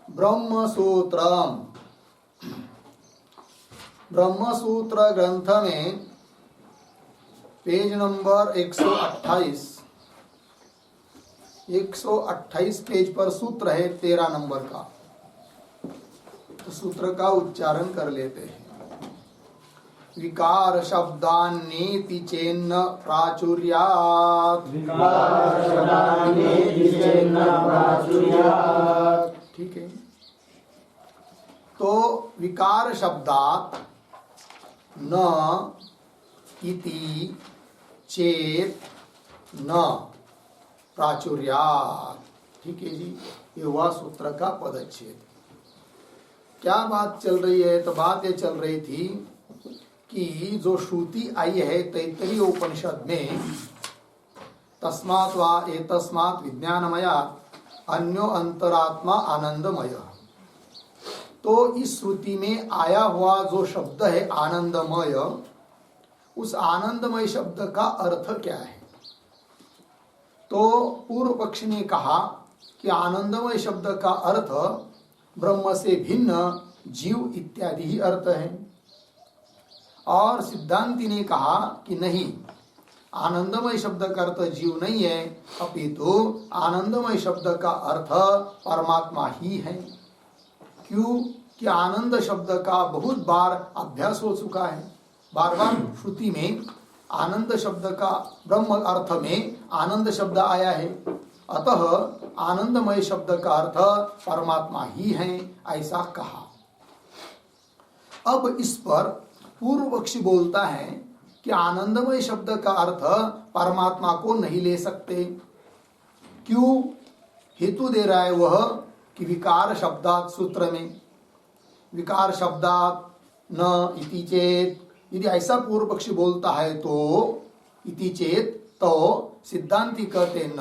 ब्रह्मसूत्रम। ब्रह्मसूत्र ग्रंथ में page number 128 page पर सूत्र है 13 नंबर का। तो सूत्र का उच्चारण कर लेते हैं। विकार शब्दान्नेति चेन्न प्राचुर्यात्। ठीक है। तो विकार शब्दात् न इति चेत न प्राचुर्यात्। ठीक है जी, ये हुआ सूत्र का पदच्छेद। क्या बात चल रही है? तो बात ये चल रही थी कि जो श्रुति आई है तैत्तरीय उपनिषद में, तस्मात् वा एतस्मात् विज्ञानमया अन्यो अंतरात्मा आनंदमय। तो इस श्रुति में आया हुआ जो शब्द है आनंदमय, उस आनंदमय शब्द का अर्थ क्या है? तो पूर्व पक्षी ने कहा कि आनंदमय शब्द का अर्थ ब्रह्म से भिन्न जीव इत्यादि ही अर्थ है। और सिद्धांति ने कहा कि नहीं, आनंदमय शब्द का अर्थ जीव नहीं है, अपितु आनंदमय शब्द का अर्थ परमात्मा ही है। क्यों? कि आनंद शब्द का बहुत बार अभ्यास हो चुका है। बार बार श्रुति में आनंद शब्द का, ब्रह्म अर्थ में आनंद शब्द आया है, अतः आनंदमय शब्द का अर्थ परमात्मा ही है, ऐसा कहा। अब इस पर पूर्व पक्षी बोलता है कि आनंदमय शब्द का अर्थ परमात्मा को नहीं ले सकते। क्यों? हेतु दे रहा है वह कि विकार शब्दात, सूत्र में विकार शब्दात न इति चेत, यदि ऐसा पूर्व पक्षी बोलता है तो इति चेत, तो सिद्धांति कहते न।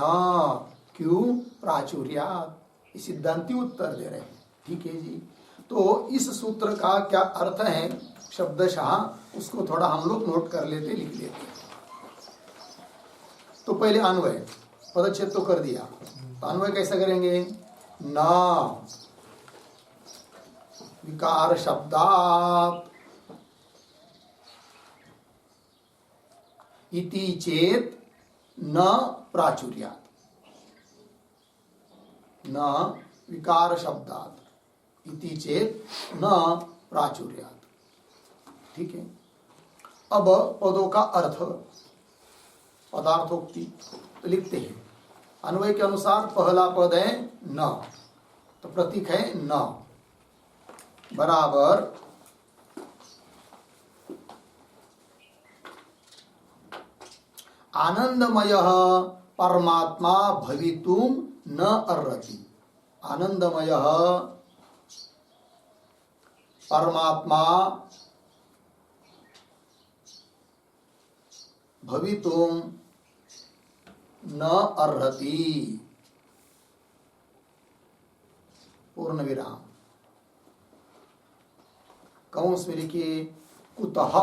क्यों? प्राचुर्यात्। सिद्धांति उत्तर दे रहे हैं। ठीक है जी। तो इस सूत्र का क्या अर्थ है शब्दशः, उसको थोड़ा हम लोग नोट कर लेते, लिख लेते। तो पहले अन्वय, पदच्छेद तो कर दिया, तो अन्वय कैसे करेंगे? न विकार शब्दात् इति चेत न प्राचुर्यात्। न विकार शब्दात् इति चेत न प्राचुर्यात्। ठीक है। अब पदों का अर्थ, पदार्थोक्ति तो लिखते हैं। अन्वय के अनुसार पहला पद है न, तो प्रतीक है न, बराबर आनंदमय परमात्मा भवितुम न अर्हति। आनंदमय परमात्मा भवितुम न अर्हति। पूर्ण विराम, कंस में लिखिए कुतः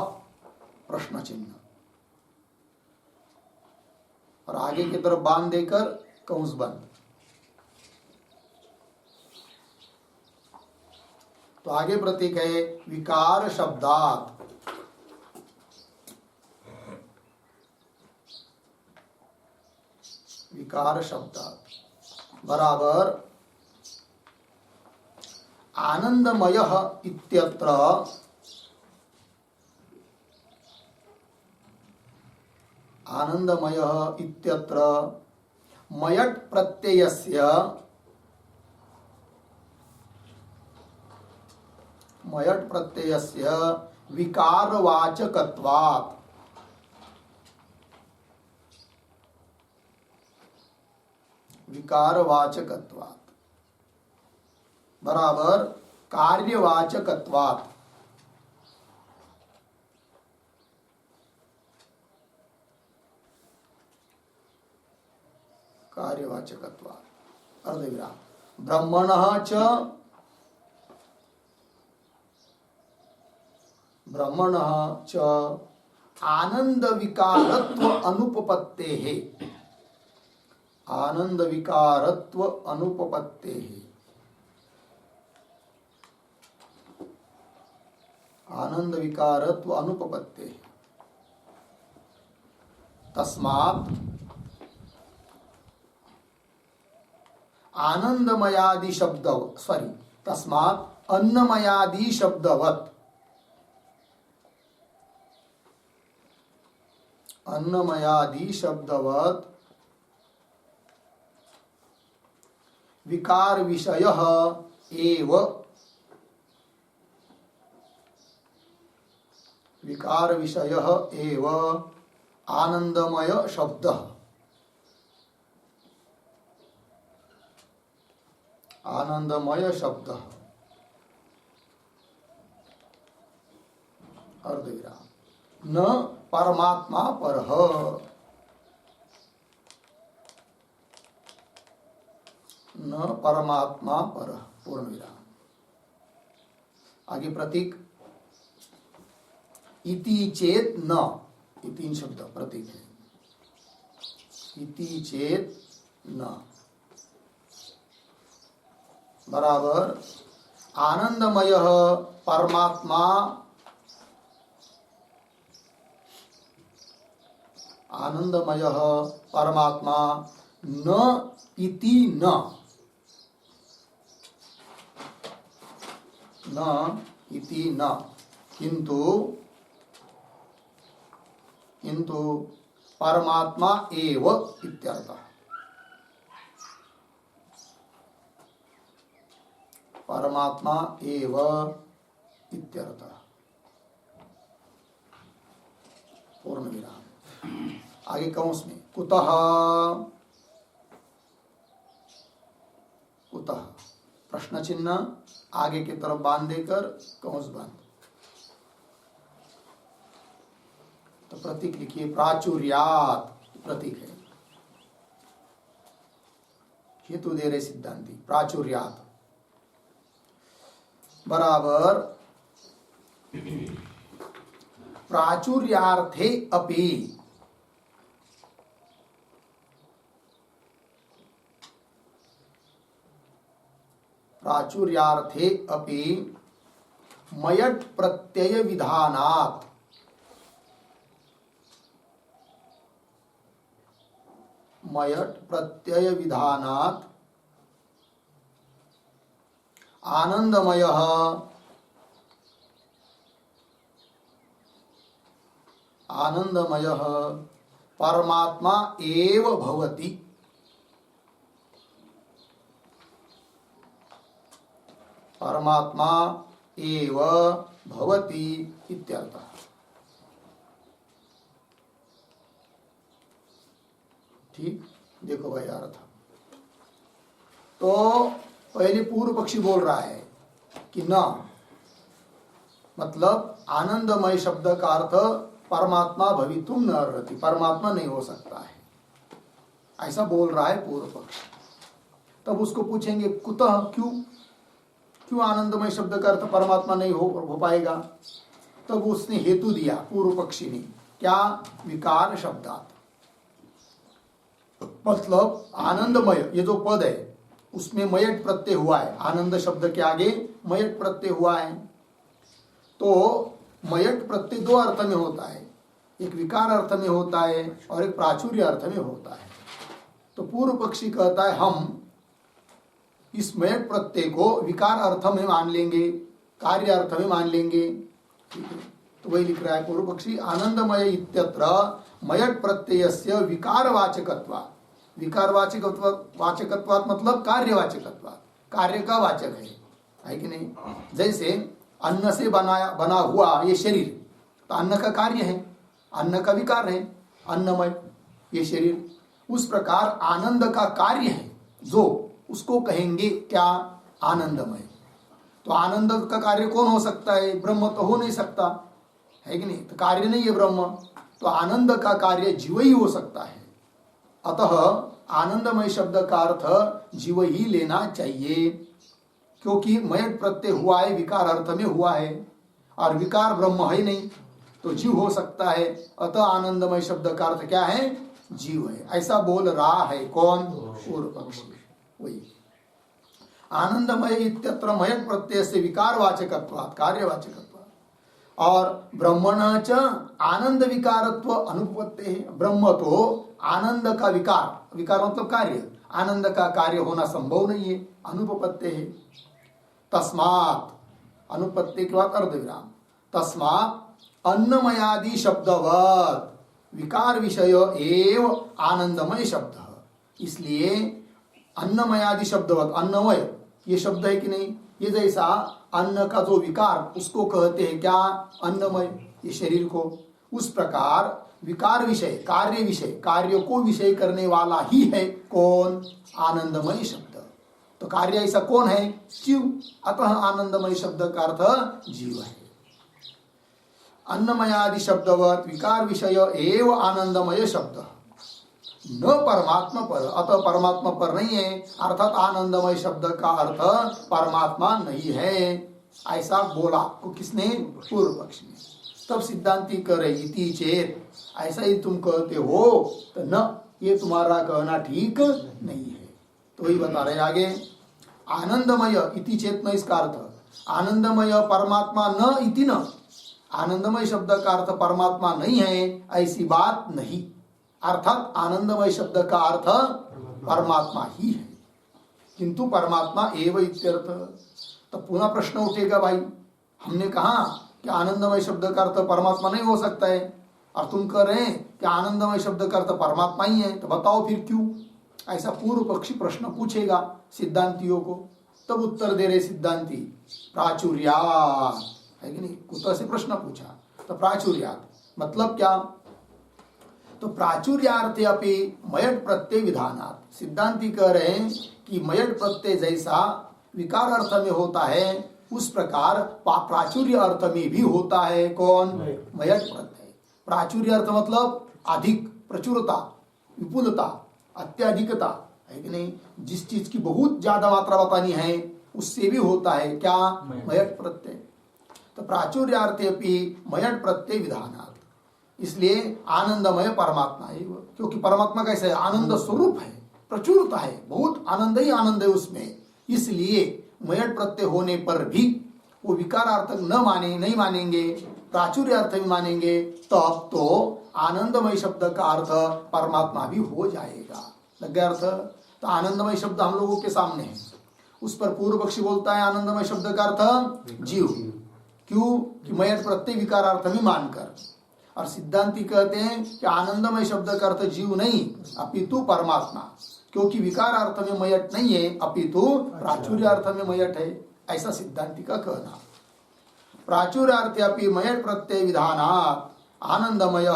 प्रश्न चिन्ह, और आगे की तरफ बांध देकर कंस बंद। तो आगे प्रतीक है विकार शब्दात्। विकार शब्दात् बराबर आनंदमयः इत्यत्र आनंदमयः इत्यत्र मयट प्रत्ययस्य विकारवाचकत्वात् बराबर कार्यवाचकत्वात्। कार्यवाचकत्वात् अर्धविराम। ब्रह्मणः च आनंद विकारत्व अनुपपत्तेः। आनंद विकारत्व अनुपपत्तेः आनंद विकारत्व अनुपपत्ते तस्मात् आनंदमयादि शब्द तस्मात् अन्नमयादि शब्दवत् विकार विषयः एव आनंदमय शब्दः अर्धविराम न परमात्मा परः पूर्ण विराम। आगे प्रतीक इति चेत न, इति शब्द प्रतीक है, इति चेत न बराबर आनंदमय परमात्मा, आनंदमय परमात्मा न इति न किंतु परमात्मा एव इत्यर्थः। परमात्मा एव इत्यर्थः। पूर्ण विराम। आगे कौंस में कुतः प्रश्न चिन्ह आगे की तरफ बांध देकर कौंस बंद। तो प्रतीक लिखिए प्राचुर्यात, प्रतीक है, हेतु दे रहे सिद्धांती। प्राचुर्यात बराबर प्राचुर्यार्थे अपि, प्राचुर्यार्थे अपि मयट प्रत्यय विधानात्, मयट प्रत्यय विधानात् आनंदमयः परमात्मा एव भवति। परमात्मा एव भवति इत्यर्थः। ठीक, देखो भाई अर्थ। तो पहले पूर्व पक्षी बोल रहा है कि न, मतलब आनंदमय शब्द का अर्थ परमात्मा भवितुम न अर्हति, परमात्मा नहीं हो सकता है, ऐसा बोल रहा है पूर्व पक्षी। तब उसको पूछेंगे कुतः, क्यों आनंदमय शब्द का अर्थ परमात्मा नहीं हो पाएगा? तब उसने हेतु दिया पूर्व पक्षी ने, क्या? विकार शब्दात, मतलब आनंदमय ये जो पद है उसमें मयट प्रत्यय हुआ है, आनंद शब्द के आगे मयट प्रत्यय हुआ है। तो मयट प्रत्यय दो अर्थ में होता है, एक विकार अर्थ में होता है और एक प्राचुर्य अर्थ में होता है। तो पूर्व पक्षी कहता है हम इस मयट प्रत्यय को विकार अर्थ में मान लेंगे, कार्य अर्थ में मान लेंगे। ठीक है, तो वही लिख रहा है पूर्व पक्षी, आनंदमय इत्यत्र मयट प्रत्ययस्य विकारवाचकत्वात्, विकारवाचकत्वात् मतलब कार्यवाचकत्वात्, कार्य का वाचक है कि नहीं? जैसे अन्न से बना हुआ ये शरीर, तो अन्न का कार्य है, अन्न का विकार है, अन्नमय ये शरीर। उस प्रकार आनंद का कार्य है जो, उसको कहेंगे क्या? आनंदमय। तो आनंद का कार्य कौन हो सकता है? ब्रह्म तो हो नहीं सकता है कि नहीं? तो कार्य नहीं है ब्रह्म, तो आनंद का कार्य जीव ही हो सकता है। अतः आनंदमय शब्द का अर्थ जीव ही लेना चाहिए, क्योंकि मयट प्रत्यय हुआ है, विकार अर्थ में हुआ है, और विकार ब्रह्म है नहीं, तो जीव हो सकता है। अतः आनंदमय शब्द का अर्थ क्या है? जीव है। ऐसा बोल रहा है कौन? पूर्व पक्षी। वही आनंदमय इत्यत्र मयट प्रत्यय से विकारवाचकत्वात् कार्यवाचकत्वात्, और ब्रह्मण च आनंद विकारत्व अनुपत्ते है। ब्रह्म तो आनंद का विकार, विकार मतलब कार्य, आनंद का कार्य होना संभव नहीं है, अनुपत्ते है। तस्मात्, अनुपत्ति के बाद अर्धविराम, तस्मात् अन्नमयादि शब्दवत् विकार विषय एव आनंदमय शब्द। इसलिए अन्नमयादि शब्दवत्, अन्नमय ये शब्द है कि नहीं, ये जैसा अन्न का जो विकार उसको कहते हैं क्या, अन्नमय, ये शरीर को, उस प्रकार विकार विषय, कार्य विषय, कार्य को विषय करने वाला ही है कौन, आनंदमय शब्द। तो कार्य ऐसा कौन है, जीव, अतः आनंदमय शब्द का अर्थ जीव है। अन्नमयादि शब्दवत् विकार विषय एव आनंदमय शब्द, न परमात्मा पर, अतः परमात्मा पर नहीं है, अर्थात आनंदमय शब्द का अर्थ परमात्मा नहीं है, ऐसा बोला को किसने, पूर्व पक्ष ने। तब सिद्धांती करे इति चेत, ऐसा ही तुम कहते हो तो न, ये तुम्हारा कहना ठीक नहीं है। तो वही बता रहे आगे, आनंदमय इति चेत न, इसका अर्थ आनंदमय परमात्मा न इति न, आनंदमय शब्द का अर्थ परमात्मा नहीं है ऐसी बात नहीं, अर्थात आनंदमय शब्द का अर्थ परमात्मा ही है, किंतु परमात्मा एव इत्यर्थ। तो पुनः प्रश्न उठेगा, भाई हमने कहा कि आनंदमय शब्द का अर्थ परमात्मा नहीं हो सकता है, और तुम कह रहे हैं कि आनंदमय शब्द का अर्थ परमात्मा ही है, तो बताओ फिर क्यों, ऐसा पूर्व पक्षी प्रश्न पूछेगा सिद्धांतियों को। तब उत्तर दे रहे सिद्धांति, प्राचुर्यात्, है कि नहीं, कुत्ता से प्रश्न पूछा तो प्राचुर्यात् मतलब क्या, तो प्राचुर्यार्थे अपि मयट प्रत्यय विधानात्, सिद्धांति कह रहे हैं कि मयट प्रत्यय जैसा विकार अर्थ में होता है उस प्रकार प्राचुर्य अर्थ में भी होता है कौन, मयट प्रत्यय। प्राचुर्य अर्थ मतलब अधिक, प्रचुरता, विपुलता, अत्याधिकता, है कि नहीं, जिस चीज की बहुत ज्यादा मात्रा बतानी है उससे भी होता है क्या, मयट प्रत्यय। तो प्राचुर्यार्थे अपि मयट प्रत्यय विधानात्, इसलिए आनंदमय परमात्मा है, क्योंकि परमात्मा कैसे है, आनंद स्वरूप है, प्रचुरता है, बहुत आनंद ही आनंद है उसमें, इसलिए मयट प्रत्यय होने पर भी वो विकारार्थक न माने, नहीं मानेंगे, प्राचुर्य अर्थ भी मानेंगे, तब तो आनंदमय शब्द का अर्थ परमात्मा भी हो जाएगा। लग गया अर्थ। तो आनंदमय शब्द हम लोगों के सामने है, उस पर पूर्व पक्षी बोलता है आनंदमय शब्द का अर्थ जीव, क्यों कि मयट प्रत्यय विकारार्थ में मानकर, और सिद्धांति कहते हैं कि आनंदमय शब्द का अर्थ जीव नहीं अपितु परमात्मा, क्योंकि विकार अर्थ में मयट नहीं है अपितु प्राचुर्य अर्थ में मयट है, ऐसा सिद्धांति का कहना। प्राचुर्यार्थे अपि मयट प्रत्यय विधानात् आनंदमय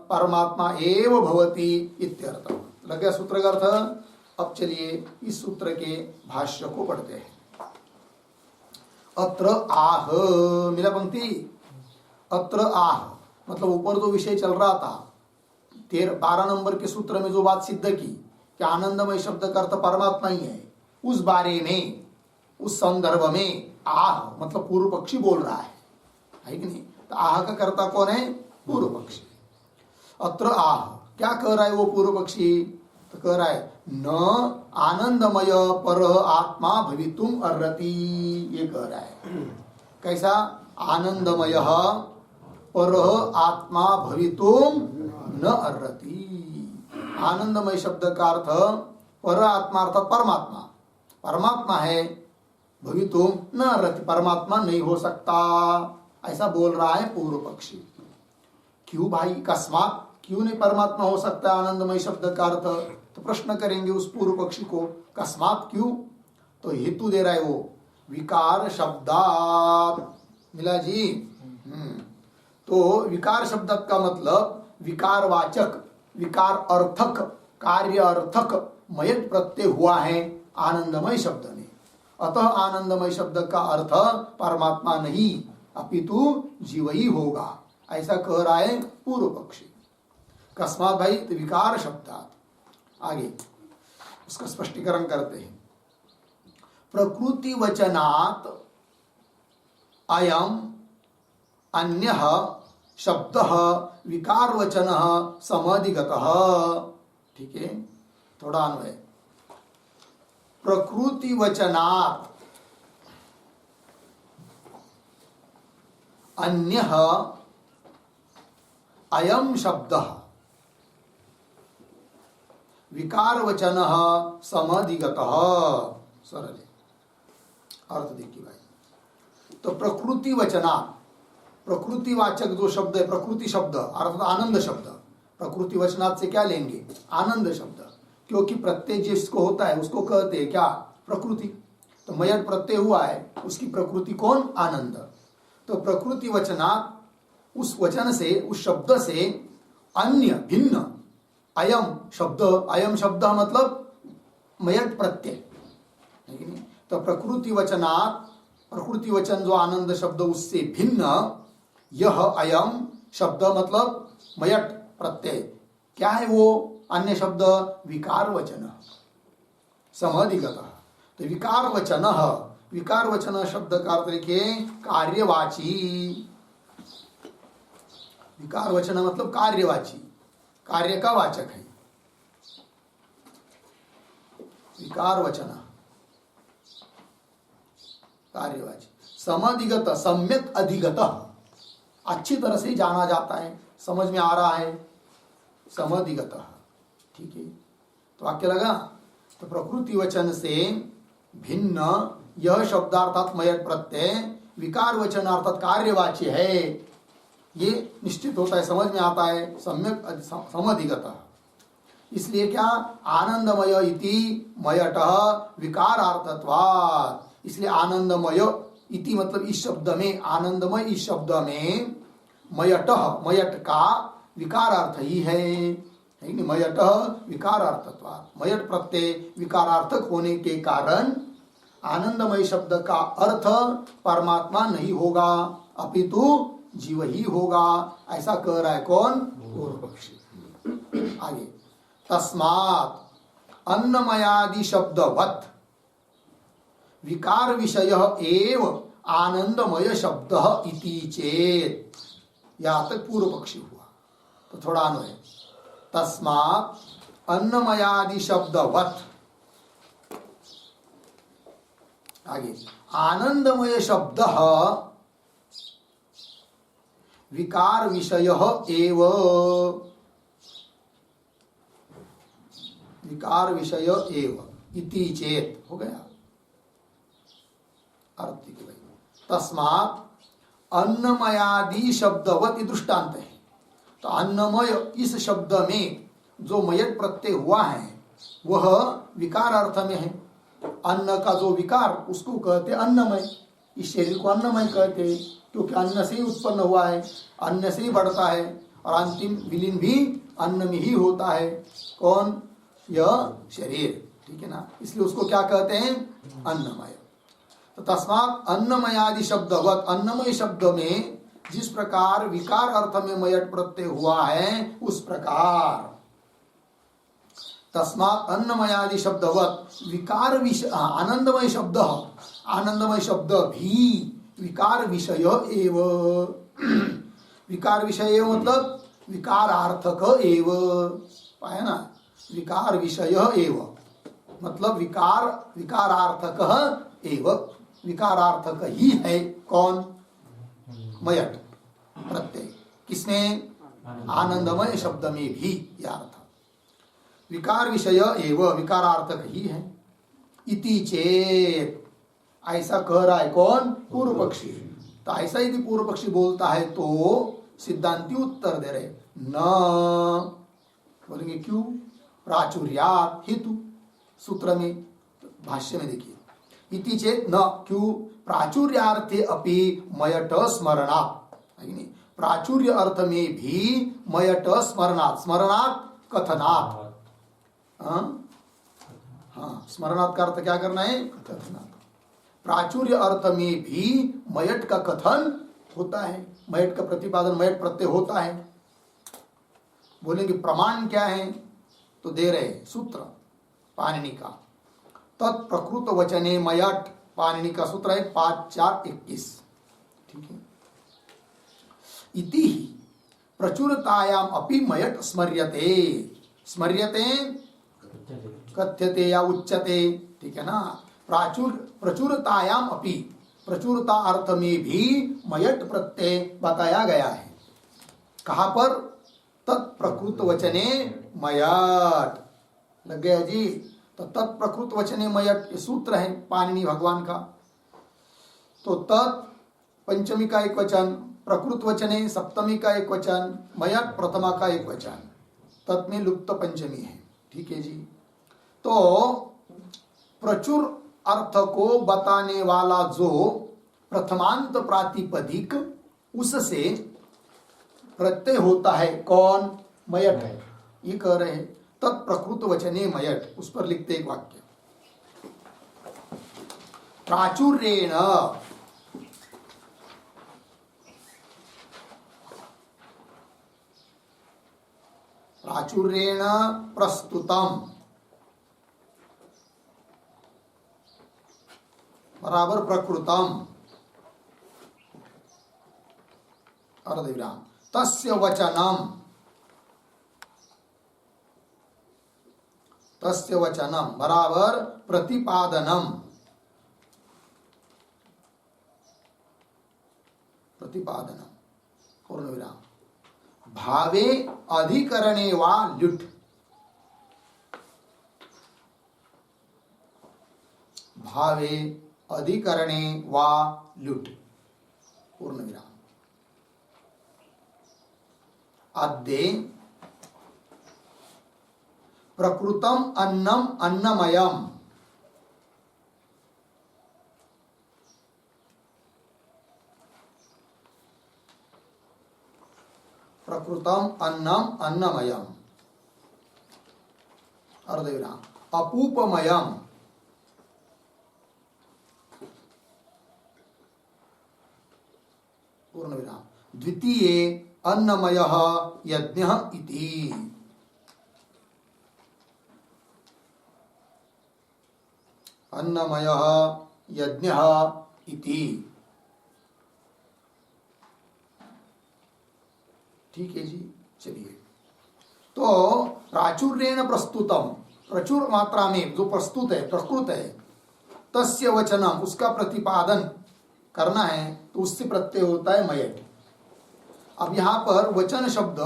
परमात्मा एव भवति इत्यर्थ। लग गया सूत्र का अर्थ। अब चलिए इस सूत्र के भाष्य को पढ़ते हैं। अत्र आह, मिला पंक्ति, अत्र आह मतलब ऊपर जो विषय चल रहा था 12 नंबर के सूत्र में जो बात सिद्ध की कि आनंदमय शब्द का अर्थ परमात्मा ही है, उस बारे में, उस संदर्भ में आह मतलब पूर्व पक्षी बोल रहा है कि नहीं। तो आह का कर्ता कौन है, पूर्व पक्षी। अत्र आह क्या कह रहा है वो पूर्व पक्षी, तो कह रहा है न आनंदमय पर आत्मा भवितुम अर्हति, ये कह रहा है। कैसा, आनंदमय पर आत्मा भवितुम न अर्हति, आनंदमय शब्द का अर्थ पर आत्मा अर्थात परमात्मा, परमात्मा है, भवितुम न अर्हति परमात्मा नहीं हो सकता, ऐसा बोल रहा है पूर्व पक्षी। क्यों भाई, कस्मात, क्यों नहीं परमात्मा हो सकता आनंदमय शब्द का अर्थ, तो प्रश्न करेंगे उस पूर्व पक्षी को, कस्मात क्यों, तो हेतु दे रहा है वो, विकार शब्दात, मिला जी। तो विकार शब्द का मतलब विकारवाचक, विकार अर्थक, कार्य अर्थक मयट प्रत्यय हुआ है आनंदमय शब्द ने, अतः आनंदमय शब्द का अर्थ परमात्मा नहीं अपितु जीव ही होगा, ऐसा कह रहा है पूर्व पक्षी। कस्मात भाई, तो विकार शब्दात, आगे उसका स्पष्टीकरण करते हैं। प्रकृति वचनात् अयम अन्यः शब्दः विकार वचनः समधिगतः, ठीक है, थोड़ा अन्वय। प्रकृति वचनात् अन्यः अयम शब्दः विकारवचनः समधिगतः। सरल अर्थ देखिए भाई। तो प्रकृति वचना, प्रकृतिवाचक जो शब्द है, प्रकृति शब्द अर्थात आनंद शब्द, प्रकृति वचनात् से क्या लेंगे? आनंद शब्द, क्योंकि प्रत्यय जिसको होता है उसको कहते हैं क्या? प्रकृति। तो मयट प्रत्यय हुआ है, उसकी प्रकृति कौन? आनंद। तो प्रकृति वचनात्, उस वचन से, उस शब्द से अन्य भिन्न अयम शब्द, अयम शब्द मतलब मयट प्रत्यय, तो प्रकृति वचनात्, प्रकृति वचन जो आनंद शब्द उससे भिन्न यह अयम शब्द मतलब मयट प्रत्यय क्या है? वो अन्य शब्द विकार वचन समधिगतः। तो विकार वचन, विकार वचन शब्द का अर्थ लिखिए कार्यवाची। विकार वचन मतलब कार्यवाची, कार्य का वाचक है। विकार वचन कार्यवाची, समधिगत सम्यक अधिगत, अच्छी तरह से जाना जाता है, समझ में आ रहा है, समधिगत। ठीक है, तो वाक्य लगा। तो प्रकृति वचन से भिन्न यह शब्दार्थात मयट प्रत्यय विकार वचन अर्थात कार्यवाची है, ये निश्चित होता है, समझ में आता है, सम्यक समधिगत। इसलिए क्या? आनंदमय इति मयट विकारार्थत्वात्। इसलिए आनंदमय इति मतलब इस शब्द में, आनंदमय इस शब्द में मयट, मयट का विकारार्थ ही है। मयट विकारार्थत्वात्, मयट प्रत्यय विकारार्थक होने के कारण आनंदमय शब्द का अर्थ परमात्मा नहीं होगा, अपितु जीव ही होगा, ऐसा कह रहा है कौन? पूर्व पक्षी। आगे, तस्मात् अन्नमयादि शब्दवत् विकार विषय एव आनंदमय शब्द इति चेत। यहां तक पूर्व पक्षी हुआ। तो थोड़ा अन्वय, तस्मात् अन्नमयादि शब्दवत्, आगे आनंदमय शब्द विकार विषय एव, विकार विषय एव इति चेत हो गया अर्थ की भाई। तस्मात् अन्नमयादि शब्दवत दृष्टांत है। तो अन्नमय इस शब्द में जो मयट प्रत्यय हुआ है वह विकार अर्थ में है। अन्न का जो विकार उसको कहते अन्नमय, इस शरीर को अन्नमय कहते हैं, क्योंकि अन्न से ही उत्पन्न हुआ है, अन्न से ही बढ़ता है और अंतिम विलीन भी अन्न में ही होता है। कौन? यह शरीर, ठीक है ना, इसलिए उसको क्या कहते हैं? अन्नमय। तो तस्मात् अन्नमयादि शब्दवत, अन्नमय शब्द में जिस प्रकार विकार अर्थ में मयट प्रत्यय हुआ है उस प्रकार तस्मात् अन्नमयादि शब्दवत विकार विषय, आनंदमय शब्द, आनंदमय शब्द भी विकार विषय एव, विकार विषय एव मतलब विकारार्थक एव, पाया ना, विकार विषय एव मतलब विकार, विकारार्थक एव, विकारार्थक ही है। कौन? मयट प्रत्यय, किसमें? आनंदमय शब्द में भी यह अर्थ विकार विषय एव विकारार्थक ही है। इति चेत, ऐसा कह रहा है कौन? पूर्व पक्षी। तो ऐसा यदि पूर्व पक्षी बोलता है तो सिद्धांती उत्तर दे रहे न, बोलेंगे क्यों? प्राचुर्यात्, हेतु सूत्र में, भाष्य में देखिए, इति चेत न, क्यों? प्राचुर्यार्थे अपि मयट स्मरणात्, प्राचुर्य अर्थ में भी मयट स्मरणात्, स्मरणात् कथनात्, हाँ स्मरणात् का अर्थ क्या करना है? कथनात्। प्राचुर्य अर्थ में भी मयट का कथन होता है, मयट का प्रतिपादन, मयट प्रत्यय होता है। बोलेंगे प्रमाण क्या है? तो दे रहे सूत्र पाणिनि का, तत्प्रकृत वचने मयट, पाणिनि का सूत्र है 5-4-21, ठीक है। इति ही प्रचुरतायाम अपि मयट स्मर्यते, स्मर्यते कथ्यते या उच्यते, ठीक है ना। प्रचुरतायाम अपि, प्रचुरता अर्थ में भी मयट प्रत्यय बताया गया है। कहां पर? तत्प्रकृत वचने मयट। लग गया जी? तो तत्प्रकृत वचने मयट ये सूत्र है पाणिनि भगवान का। तो तत् पंचमी का एक वचन, प्रकृत वचने सप्तमी का एक वचन, मयट प्रथमा का एक वचन, तत् में लुप्त पंचमी है। ठीक है जी। तो प्रचुर अर्थ को बताने वाला जो प्रथमांत प्रातिपदिक, उससे प्रत्यय होता है कौन? मयट है। ये कह रहे हैं तत्प्रकृत वचने मयट। उस पर लिखते एक वाक्य, प्राचुर्येण प्राचुर्येण प्रस्तुतम बराबर प्रकृतम अर्धविराम तस्य वचनम बराबर प्रतिपादनम पूर्ण विराम भावे अधिकरणे वा ल्युट् भावे अधिकरणे वा ल्युट् पूर्ण विराम अद्ये प्रकृतम अन्नम अन्नमयम प्रकृतम अन्नम अन्नमयम अर्धविराम अपूपमयम पूर्ण विराम द्वितीये अन्नमयः यज्ञः इति अन्नमयः यज्ञः इति। ठीक है जी। चलिए, तो प्राचुर्येण प्रस्तुतम, प्रचुर मात्रा में जो प्रस्तुत है, प्रकृत है, तस्य वचनम, उसका प्रतिपादन करना है, तो उससे प्रत्यय होता है मयट। अब यहाँ पर वचन शब्द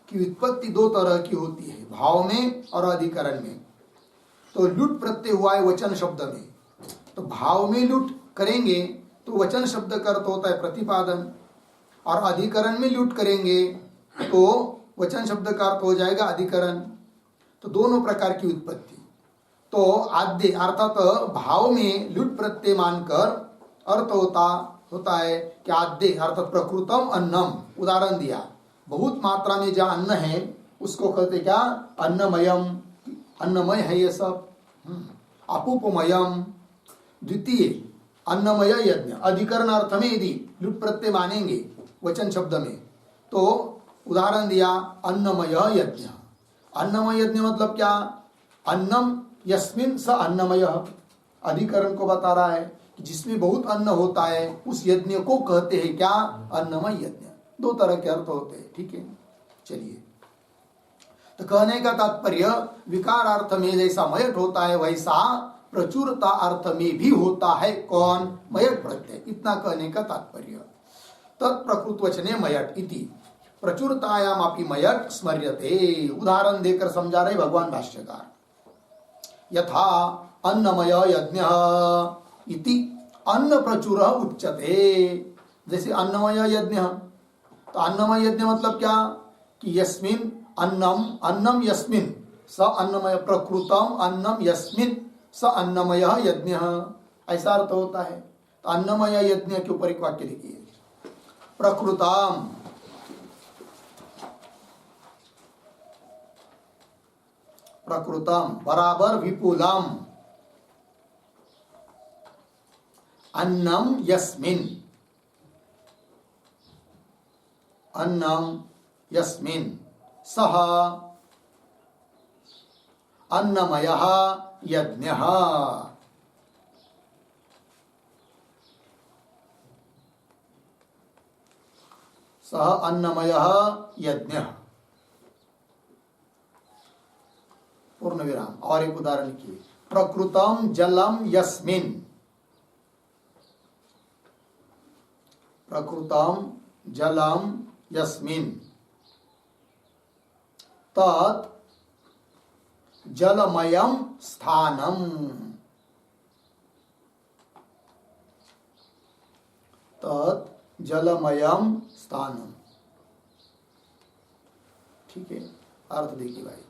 की उत्पत्ति दो तरह की होती है, भाव में और अधिकरण में। तो लुट प्रत्यय हुआ है वचन शब्द में, तो भाव में लुट करेंगे तो वचन शब्द का अर्थ होता है प्रतिपादन, और अधिकरण में लुट करेंगे तो वचन शब्द का अर्थ हो जाएगा अधिकरण। तो दोनों प्रकार की उत्पत्ति। तो आद्य अर्थात भाव में लुट प्रत्यय मानकर अर्थ होता है कि आद्य अर्थात प्रकृतम अन्नम, उदाहरण दिया, बहुत मात्रा में जहाँ अन्न है उसको कहते क्या? अन्नमयम, अन्नमय है ये सब। अपूपमयम। द्वितीय अन्नमय यज्ञ, अधिकरण अर्थ में यदि लुट प्रत्यय मानेंगे वचन शब्द में, तो उदाहरण दिया अन्नमय यज्ञ। अन्नमय यज्ञ मतलब क्या? अन्नम यस्मिन स अन्नमय, अधिकरण को बता रहा है कि जिसमें बहुत अन्न होता है उस यज्ञ को कहते हैं क्या? अन्नमय यज्ञ। दो तरह के अर्थ होते हैं। ठीक है, चलिए। तो कहने का तात्पर्य विकार अर्थ में जैसा मयट होता है वैसा प्रचुरता अर्थ में भी होता है कौन? मयट प्रत्यय। इतना कहने का तात्पर्य। तत्प्रकृत वचने मयट इति प्रचुरतायाम अपि मयट स्मर्यते। उदाहरण देकर समझा रहे भगवान भाष्यकार। यथा अन्नमय यज्ञ इति अन्न प्रचुर उच्यते। जैसे अन्नमय यज्ञ, तो अन्नमय यज्ञ मतलब क्या? कि यस्मिन अन्नम, अन्नम यस्मिन स अन्नमय, प्रकृतम अन्नम यस्मिन स अन्नमय यज्ञ, ऐसा अर्थ होता है। तो अन्नमय यज्ञ के ऊपर एक वाक्य लिखिए, प्रकृतम प्रकृतम बराबर विपुलम अन्नम यस्मिन, अन्नम यस्मिन सह अन्नमयः यज्ञः। सह अन्नमयः यज्ञः। पूर्ण विराम। और एक उदाहरण की, प्रकृतम जलम यस्मिन, प्रकृतम जलम यस्मिन तत् जलमयम स्थानम, तत् जलमयम स्थानम। ठीक है, अर्थ देखिए भाई।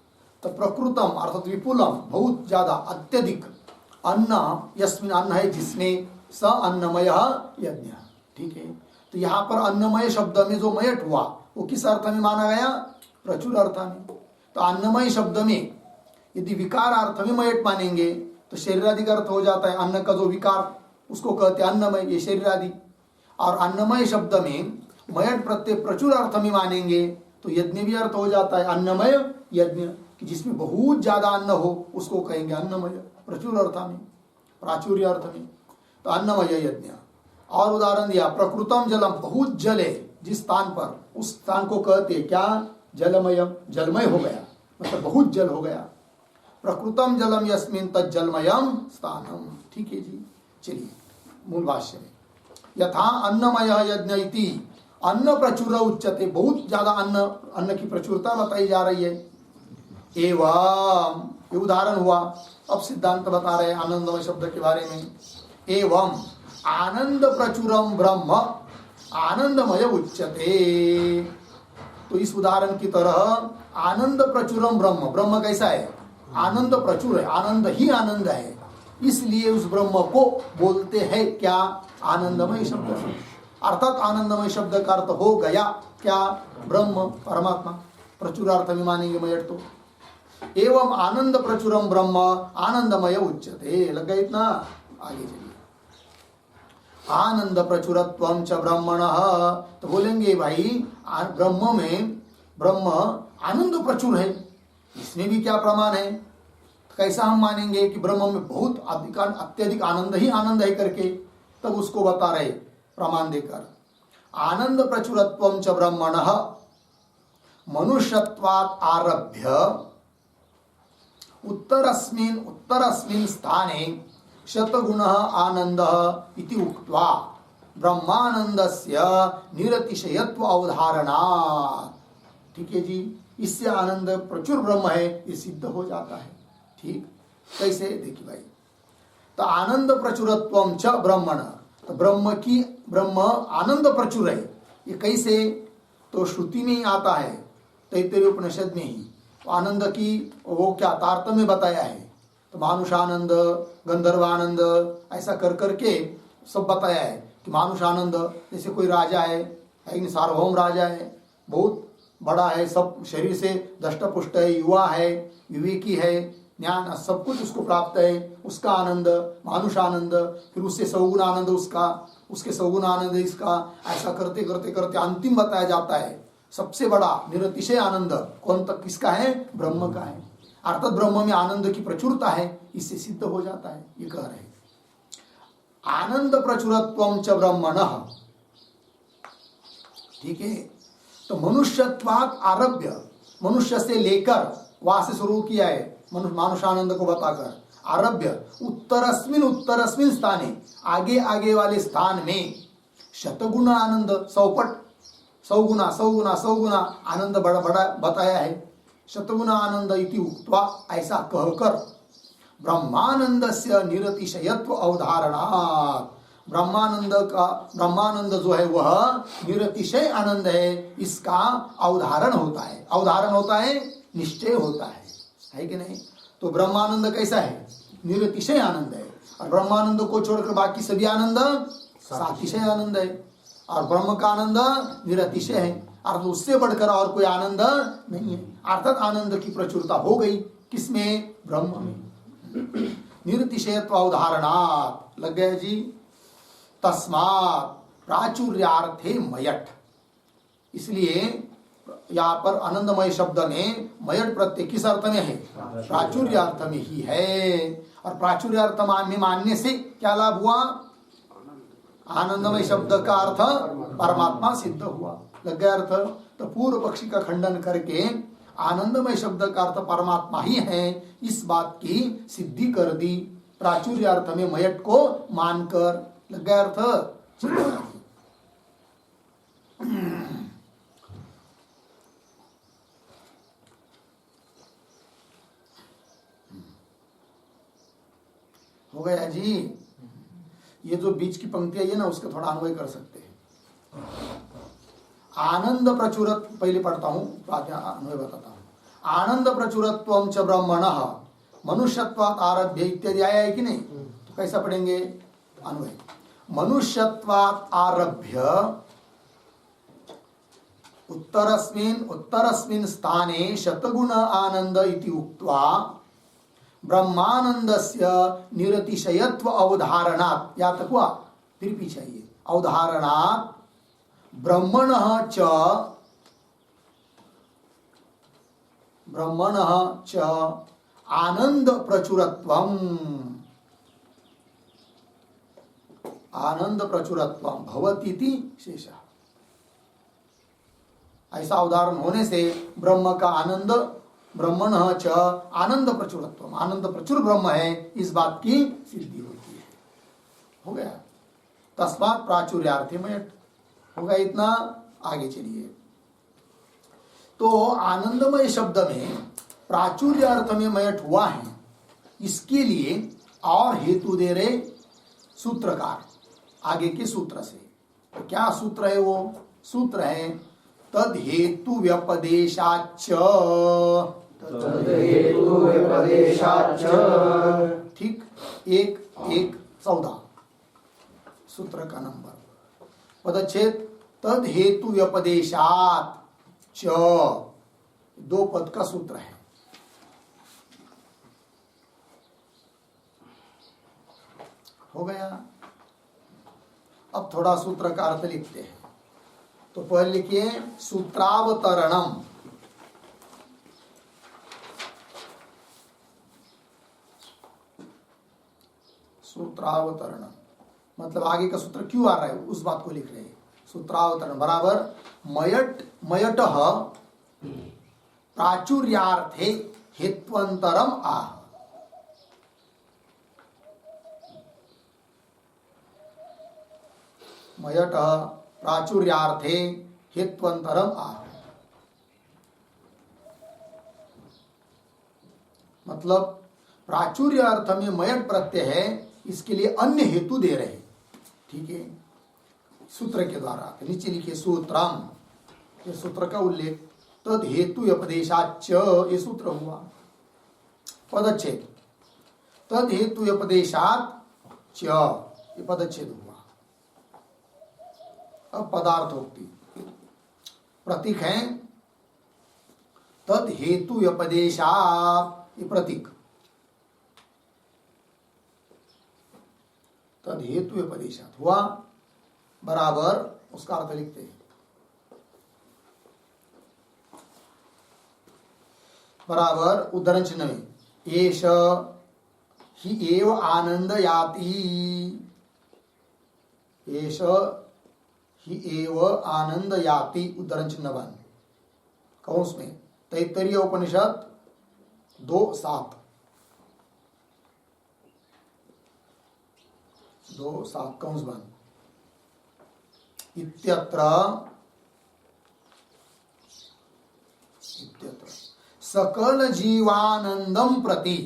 तो प्रकृतम अर्थात विपुलम, बहुत ज्यादा, अत्यधिक, अन्न यस्मिन, अन्न है जिसमें, स अन्नमय यज्ञ। ठीक है, तो यहाँ पर अन्नमय शब्द में जो मयट हुआ वो किस अर्थ में माना गया? प्रचुर अर्थ में। तो अन्नमय शब्द में यदि विकार अर्थ में मयट मानेंगे तो शरीरादि का अर्थ हो जाता है। अन्न का जो विकार उसको कहते हैं अन्नमय, ये शरीरादि। और अन्नमय शब्द में मयट प्रत्यय प्रचुर अर्थ में मानेंगे तो यज्ञ भी अर्थ हो जाता है अन्नमय यज्ञ, कि जिसमें बहुत ज्यादा अन्न हो उसको कहेंगे अन्नमय, प्रचुर अर्थ में, प्राचुर्य अर्थ में। तो अन्नमय यज्ञ। और उदाहरण दिया प्रकृतम जलम, बहुत जल है जिस स्थान पर, उस स्थान को कहते हैं क्या? जलमयम, जलमय हो गया, मतलब बहुत जल हो गया। प्रकृतम जलम यस्मिन तत् जलमयम स्थानम। ठीक है जी, चलिए मूल भाष्य में। यथा अन्नमय यज्ञ इति अन्न प्रचुर उच्यते, बहुत ज्यादा अन्न की प्रचुरता बताई जा रही है। एवं, ये उदाहरण हुआ। अब सिद्धांत बता रहे हैं आनंदमय शब्द के बारे में। एवं आनंद प्रचुरम ब्रह्म आनंदमय उच्यते। तो इस उदाहरण की तरह आनंद प्रचुरम ब्रह्म, ब्रह्म कैसा है? आनंद प्रचुर है, आनंद ही आनंद है, इसलिए उस ब्रह्म को बोलते हैं क्या? आनंदमय शब्द। अर्थात आनंदमय शब्द का अर्थ हो गया क्या? ब्रह्म, परमात्मा। प्रचुरार्थ में मानेंगे मयट तो। एवं आनंद प्रचुरम ब्रह्म आनंदमय उच्यते। लग गया इतना? आगे चलिए। आनंद प्रचुरत्वं च ब्रह्मणः, तो बोलेंगे भाई ब्रह्म में, ब्रह्म आनंद प्रचुर है, इसमें भी क्या प्रमाण है? कैसा हम मानेंगे कि ब्रह्म में बहुत अत्यधिक आनंद ही आनंद है करके? तब उसको बता रहे प्रमाण देकर। आनंद प्रचुरत्वं च ब्रह्मणः मनुष्यत्वात् आरभ्य उत्तरस्मिन् स्थाने शतगुणः आनन्दः इति उक्त्वा ब्रह्मानंदस्य निरतिशयत्व अवधारणात्। ठीक है जी, इससे आनंद प्रचुर ब्रह्म है ये सिद्ध हो जाता है। ठीक, कैसे? देखिए भाई। तो आनंद प्रचुरत्वं च ब्रह्मण, तो ब्रह्म आनंद प्रचुर है, ये कैसे? तो श्रुति में ही आता है, तैत्तिरीय उपनिषद में ही। आनंद की वो क्या तारतम्य बताया है। तो मानुषानंद, गंधर्वानंद, ऐसा कर करके सब बताया है कि मानुषानंद जैसे कोई राजा है कि सार्वभौम राजा है, बहुत बड़ा है, सब शरीर से दष्टपुष्ट है, युवा है, विवेकी है, ज्ञान सब कुछ उसको प्राप्त है, उसका आनंद मानुषानंद। फिर उससे सौगुण आनंद उसका, उसके सौगुण आनंद इसका, ऐसा करते करते करते अंतिम बताया जाता है सबसे बड़ा निरतिशय आनंद कौन तक किसका है? ब्रह्म का है। अर्थात ब्रह्म में आनंद की प्रचुरता है, इससे सिद्ध हो जाता है, ये कह रहे हैं। आनंद प्रचुरत्वं च ब्रह्मणः। ठीक है, तो मनुष्यत्वात् आरभ्य, मनुष्य से लेकर, वहां से शुरू किया है मानुषानंद को बताकर, आरभ्य उत्तरस्मिन् स्थाने, आगे आगे वाले स्थान में, शतगुण आनंद, सौगुना आनंद बड़ा बड़ा बताया है। शतगुण आनंद इति उक्त्वा, ऐसा कहकर ब्रह्मानंदस्य निरतिशयत्व अवधारणात्, ब्रह्मानंद जो है वह निरतिशय आनंद है, इसका अवधारण होता है। अवधारण होता है, निश्चय होता है कि नहीं? तो ब्रह्मानंद कैसा है? निरतिशय आनंद है। और ब्रह्मानंद को छोड़कर बाकी सभी आनंद सातिशय आनंद है, और ब्रह्म का आनंद निरतिशय है, अर्थात उससे बढ़कर और कोई आनंद नहीं है। अर्थात आनंद की प्रचुरता हो गई किसमें? ब्रह्म में। निरतिशयत्व अवधारणात्। लग गया जी। तस्मात् प्राचुर्यार्थे मयट, इसलिए यहाँ पर आनंदमय शब्द में मयट प्रत्यय किस अर्थ में है? प्राचुर्यार्थ में ही है। और प्राचुर्यार्थ में मानने से क्या लाभ हुआ? आनंदमय शब्द का अर्थ परमात्मा सिद्ध हुआ। लग गया अर्थ? तो पूर्व पक्षी का खंडन करके आनंदमय शब्द का अर्थ परमात्मा ही है, इस बात की सिद्धि कर दी प्राचुर्यार्थ में मयट को मानकर। लग गया अर्थ? हो गया जी। ये जो बीच की पंक्ति है ना, उसका थोड़ा अन्वय कर सकते हैं। आनंद प्रचुरत, पहले पढ़ता हूं बाद में अन्वय बताता हूं। आनंद प्रचुरत्वम च ब्रह्मणः मनुष्यत्वात् आरभ्य इत्यादि आया है कि नहीं? तो कैसा पढ़ेंगे अन्वय? मनुष्यत्वात् आरभ्य उत्तरस्मिन् स्थाने शतगुण आनंद इति उक्त्वा ब्रह्मानंदस्य निरतिशयत्व अवधारणात्, या तक हुआ, फिर पीछे आइए, अवधारणात् ब्रह्मणः च आनंद प्रचुरत्वम भवतीति शेषः। ऐसा उदाहरण होने से ब्रह्म का आनंद, ब्रह्मणः च आनंद प्रचुरत्वम, आनंद प्रचुर ब्रह्म है, इस बात की सिद्धि होती है। हो गया। तस्मात् प्राचुर्यार्थे मयट। होगा इतना। आगे चलिए। तो आनंदमय शब्द में प्राचुर्य अर्थ में मयट हुआ है, इसके लिए और हेतु दे रहे सूत्रकार आगे के सूत्र से। तो क्या सूत्र है? वो सूत्र है तद हेतु व्यपदेशाच्च। ठीक, 1:14 सूत्र का नंबर। पदच्छेद तद हेतु व्यपदेशात् च, 2 पद का सूत्र है। हो गया। अब थोड़ा सूत्र का अर्थ लिखते हैं। तो पहले लिखिए सूत्रावतरणम। सूत्रावतरणम मतलब आगे का सूत्र क्यों आ रहा है उस बात को लिख रहे हैं। सूत्रावतरण बराबर मयटः प्राचुर्यार्थे हेत्वंतरम आह। मयटः प्राचुर्यार्थे हेत्वंतरम आह, मतलब प्राचुर्य अर्थ में मयट प्रत्यय है, इसके लिए अन्य हेतु दे रहे। ठीक है, सूत्र के द्वारा। नीचे लिखिए सूत्रम, ये सूत्र का उल्लेख। तद हेतु उपदेशाच्च, ये सूत्र हुआ। पदच्छेद तद हेतु उपदेशाच्च, ये पदच्छेद हुआ। अब पदार्थोक्ति प्रतीक है तद हेतु उपदेशात्, ये प्रतीक तद हेतु उपदेशात् हुआ बराबर उसका अर्थ लिखते हैं बराबर उद्धरण चिन्ह में एष ही एव आनंदयाति, एष ही एव आनंदयाति, उद्धरण चिन्ह बन कौंस में तैत्तरीय उपनिषद 2:7 कौंस बन इत्यत्र सकल जीवानंदम प्रति,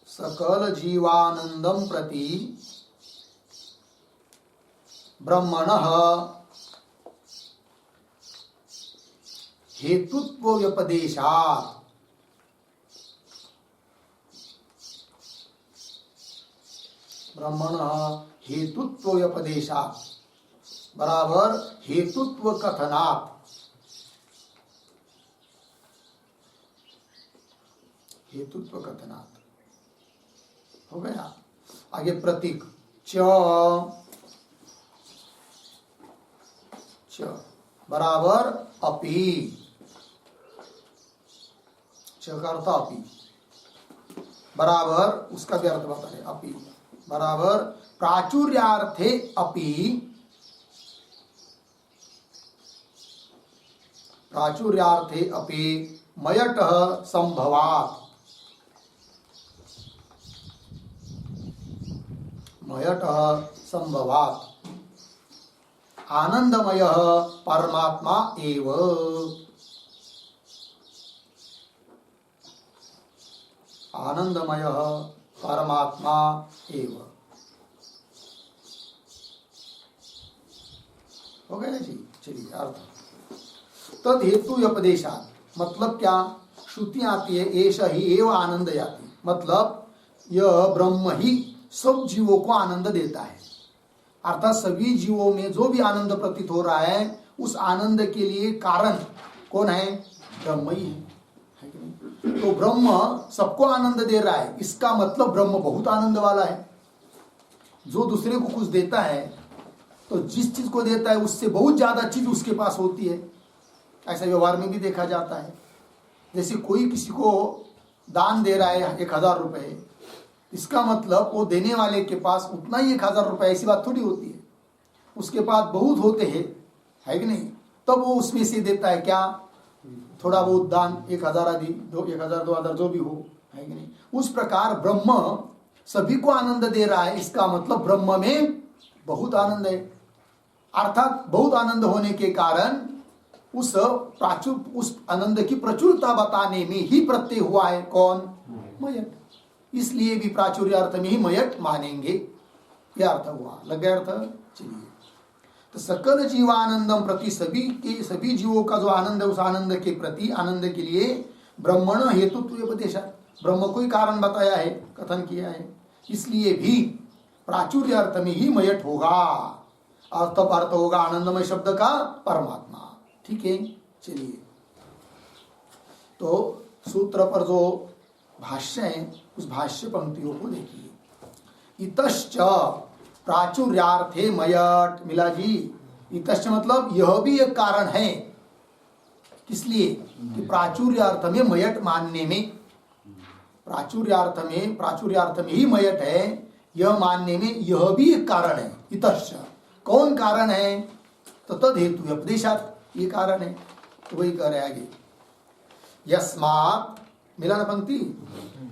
सकल जीवानंदम प्रति ब्रह्मणः हेतुत्व व्यपदेशात्, ब्रह्मणः हेतुत्व व्यपदेशात् बराबर हेतुत्व कथनात्, हेतुत्व कथनात्। हो गया। आगे प्रतीक च बराबर अपि, च का अर्थ अपि बराबर उसका भी अर्थ बता रहे। अपि बराबर प्राचुर्यार्थे अपि, प्राचुर्यार्थे अपि मयटः संभवात्, मयटः संभवात् आनंदमयः परमात्मा एव। आनंदमय परमात्मा एव। हो गया जी। चलिए अर्थ तद हेतु उपदेशात, मतलब क्या, श्रुति आती है एष ही एव आनंद याति, मतलब यह ब्रह्म ही सब जीवों को आनंद देता है, अर्थात सभी जीवों में जो भी आनंद प्रतीत हो रहा है उस आनंद के लिए कारण कौन है, ब्रह्म ही है कि नहीं? तो ब्रह्म सबको आनंद दे रहा है, इसका मतलब ब्रह्म बहुत आनंद वाला है। जो दूसरे को कुछ देता है तो जिस चीज को देता है उससे बहुत ज्यादा चीज उसके पास होती है, ऐसा व्यवहार में भी देखा जाता है। जैसे कोई किसी को दान दे रहा है 1000 रुपए, इसका मतलब वो देने वाले के पास उतना ही 1000 रुपए, ऐसी बात थोड़ी होती है। उसके पास बहुत होते हैं, है कि नहीं, तब वो उसमें से देता है क्या, थोड़ा बहुत दान, 1000 आदि, 1000 2000 जो भी हो, है कि नहीं। उस प्रकार ब्रह्म सभी को आनंद दे रहा है, इसका मतलब ब्रह्म में बहुत आनंद है, अर्थात बहुत आनंद होने के कारण उस आनंद की प्रचुरता बताने में ही प्रत्यय हुआ है कौन, मयट। इसलिए भी प्राचुर्य अर्थ में ही मयट मानेंगे, यह अर्थ हुआ। लग गया अर्थ। चलिए, तो सकल जीवानंदम प्रति, सभी जीवों का जो आनंद है उस आनंद के प्रति, आनंद के लिए ब्रह्मण हेतुत्व उपदेश, ब्रह्म को ही कारण बताया है, कथन किया है, इसलिए भी प्राचुर्य अर्थ में ही मयट होगा, और तब अर्थ होगा आनंदमय शब्द का परमात्मा। ठीक है। चलिए, तो सूत्र पर जो भाष्य है उस भाष्य पंक्तियों को देखिए। इतश्च प्राचुर्यार्थे मयट, मिला जी। इतश्च मतलब यह भी एक कारण है, किस लिए, कि प्राचुर्यार्थ में मयट मानने में, प्राचुर्यार्थ में ही मयट है यह मानने में यह भी एक कारण है। इतश्च कौन कारण है, तो तद हेतु उपदेशात, ये कारण है। तो वही कह रहे आगे, यस्मात्, मिला ना पंक्ति,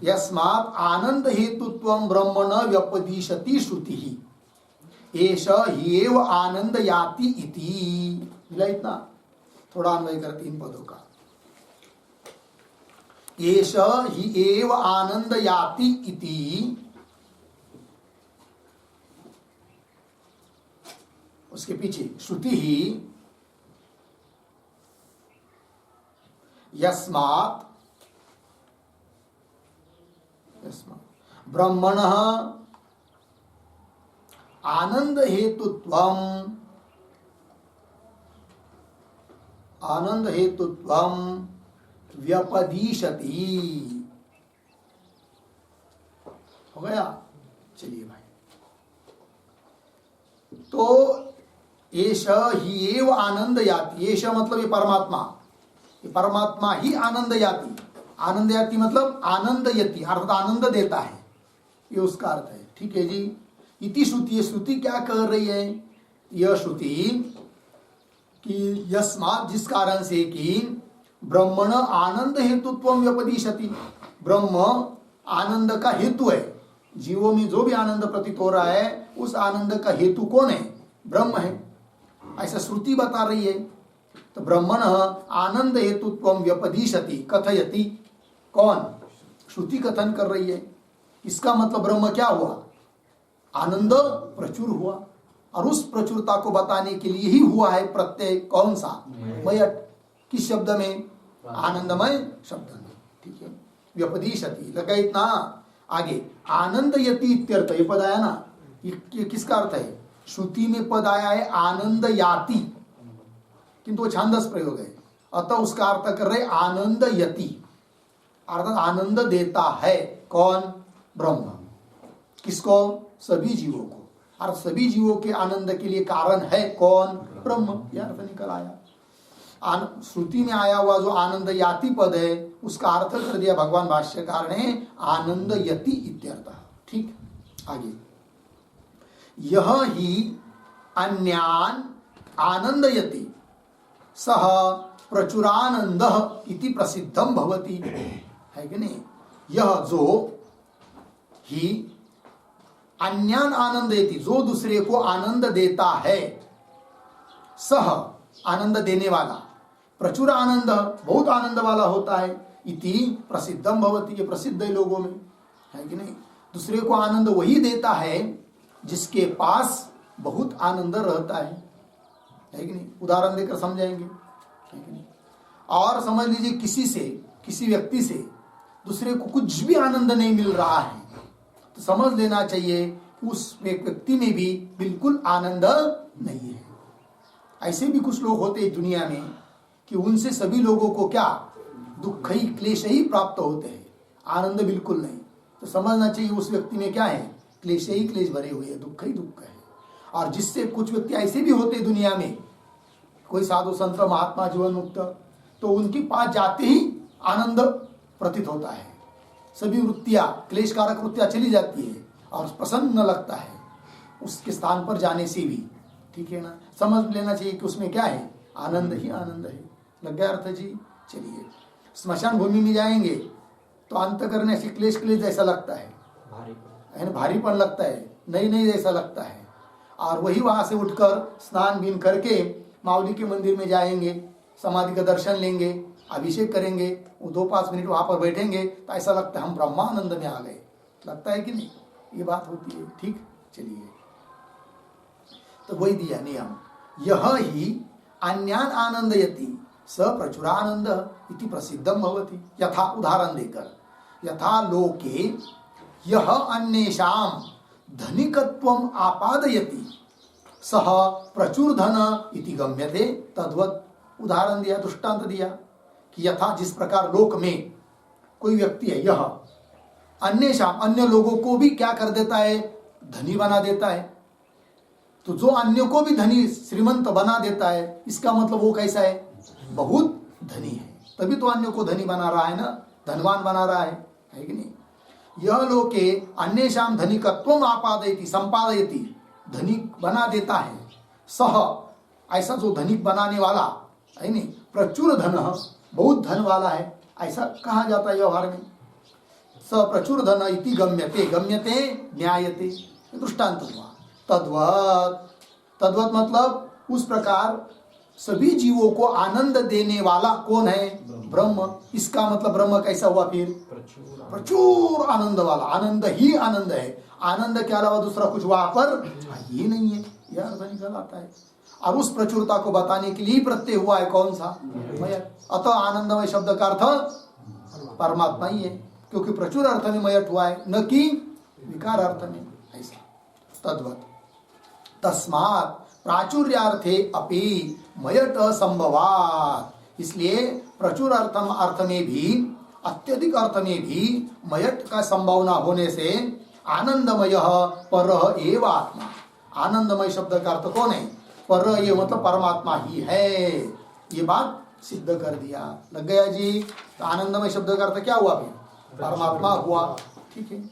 यस्मात् आनंद हेतुत्वं ब्रह्मण व्यपदिशति श्रुति ही एष ही एव आनंद याति इति। मिला इतना, थोड़ा अन्वय कर 3 पदों का। एष ही एव आनंद याति इति, उसके पीछे श्रुति ही यस्मात् ब्रह्मण आनंद हेतुत्वं व्यपदिशति। हो गया। चलिए भाई, तो एष ही एव आनंद याति, एष मतलब ये परमात्मा ही आनंद याति, आनंद याति मतलब आनंद यति, अर्थात आनंद देता है, ये उसका अर्थ है। ठीक है जी। इति श्रुति, श्रुति क्या कह रही है, यह श्रुति कि यस्मात्, जिस कारण से कि ब्रह्मण आनंद हेतुत्वं व्यपदिशति, ब्रह्म आनंद का हेतु है, जीवों में जो भी आनंद प्रतीत हो रहा है उस आनंद का हेतु कौन है, ब्रह्म है, ऐसा श्रुति बता रही है। तो ब्रह्मण आनंद हेतुत्वं व्यपदिशति, कथयति, कौन, श्रुति कथन कर रही है। इसका मतलब ब्रह्म क्या हुआ, आनंद प्रचुर हुआ, और उस प्रचुरता को बताने के लिए ही हुआ है प्रत्यय कौन सा, मयट, किस शब्द में, आनंदमय शब्द में। ठीक है। व्यपदिशति, लगा इतना। आगे आनंद यति इत्यर्थ, ये पद आया ना, ये किसका अर्थ है, श्रुति में पद आया है आनंद याति, किंतु वो छांदस प्रयोग है, अतः उसका अर्थ कर रहे आनंद यति, अर्थात आनंद देता है कौन, ब्रह्म। किसको, सभी जीवों को, और सभी जीवों के आनंद के लिए कारण है कौन, ब्रह्म। यह अर्थ निकल आया। श्रुति में आया हुआ जो आनंद याति पद है उसका अर्थ कर दिया भगवान भाष्यकार ने आनंद यति इत्यर्थ। ठीक। आगे, यह ही अन्यान आनंदयति सह प्रचुरानंद इति प्रसिद्धम भवति, है कि नहीं। यह जो ही अन्यान आनंदयति, जो दूसरे को आनंद देता है, सह आनंद देने वाला, प्रचुर आनंद बहुत आनंद वाला होता है, इति प्रसिद्धम भवति, ये प्रसिद्ध है लोगों में, है कि नहीं। दूसरे को आनंद वही देता है जिसके पास बहुत आनंद रहता है कि नहीं। उदाहरण देकर समझाएंगे, है कि नहीं। और समझ लीजिए किसी व्यक्ति से दूसरे को कुछ भी आनंद नहीं मिल रहा है तो समझ लेना चाहिए उस व्यक्ति में भी बिल्कुल आनंद नहीं है। ऐसे भी कुछ लोग होते हैं दुनिया में कि उनसे सभी लोगों को क्या दुख ही क्लेश ही प्राप्त होते हैं, आनंद बिल्कुल नहीं। तो समझना चाहिए उस व्यक्ति में क्या है, क्लेश ही क्लेश भरे हुए हैं, दुख ही दुख है। और जिससे कुछ व्यक्ति ऐसे भी होते हैं दुनिया में, कोई साधु संत महात्मा जीवन मुक्त, तो उनके पास जाते ही आनंद प्रतीत होता है, सभी वृत्तियां क्लेश कारक वृत्तियां चली जाती है और प्रसन्न लगता है उसके स्थान पर जाने से भी, ठीक है ना। समझ लेना चाहिए कि उसमें क्या है, आनंद ही आनंद है। लग गया अर्थ जी। चलिए, स्मशान भूमि में जाएंगे तो अंतःकरण ऐसे क्लेश क्लेश जैसा लगता है, भारीपन लगता है, नहीं जैसा लगता है। और वही वहां से उठकर स्नान बीन करके माउली के मंदिर में जाएंगे, समाधि का दर्शन लेंगे, अभिषेक करेंगे, वो 2-5 मिनट वहां पर बैठेंगे तो ऐसा लगता है हम ब्रह्मानंद में आ गए, लगता है कि नहीं, ये बात होती है। ठीक, चलिए, तो वही दिया नियम, यह ही अन्यान आनंदयति स प्रचुरानंद इति प्रसिद्धम भवति। यथा, उदाहरण देकर, यथा लोके यह अन्येषाम धनिकत्वम आपादयति सह प्रचुर धन इति गम्यते, तद्वत् उदाहरण दिया, दृष्टांत दिया कि यथा जिस प्रकार लोक में कोई व्यक्ति है, यह अन्येषाम अन्य लोगों को भी क्या कर देता है, धनी बना देता है। तो जो अन्य को भी धनी श्रीमंत बना देता है, इसका मतलब वो कैसा है, बहुत धनी है, तभी तो अन्य को धनी बना रहा है ना, धनवान बना रहा है कि नहीं। यह लोके अन्येषाम धनिकत्वम आपादयति संपादयति, धनिक बना देता है, सह ऐसा जो धनिक बनाने वाला है नहीं, प्रचुर धन बहुत धन वाला है, ऐसा कहा जाता है व्यवहार में। स प्रचुर धन इति गम्यते, गम्यते न्यायते, दृष्टांत हुआ। तद्वत मतलब उस प्रकार सभी जीवों को आनंद देने वाला कौन है, ब्रह्म। इसका मतलब ब्रह्म कैसा हुआ फिर, प्रचुर आनंद वाला, आनंद ही आनंद है, आनंद के अलावा दूसरा कुछ वहां पर ये नहीं है, यह अर्थ निकल आता है। और उस प्रचुरता को बताने के लिए प्रत्यय हुआ है कौन सा, मयट। अतः आनंदमय शब्द का अर्थ परमात्मा ही है, क्योंकि प्रचुर अर्थ में मयट हुआ है, न कि विकार अर्थ में, ऐसा। तद्वत तस्मात् प्राचुर्यार्थे अपि मयट संभवात्, इसलिए प्रचुर अर्थ में भी, अत्यधिक अर्थ में भी मयट का संभावना होने से आनंदमय पर एव आत्मा, आनंदमय शब्द का अर्थ कौन है, पर, ये मतलब परमात्मा ही है, ये बात सिद्ध कर दिया। लग गया जी। तो आनंदमय शब्द का अर्थ क्या हुआ, परमात्मा हुआ। ठीक है,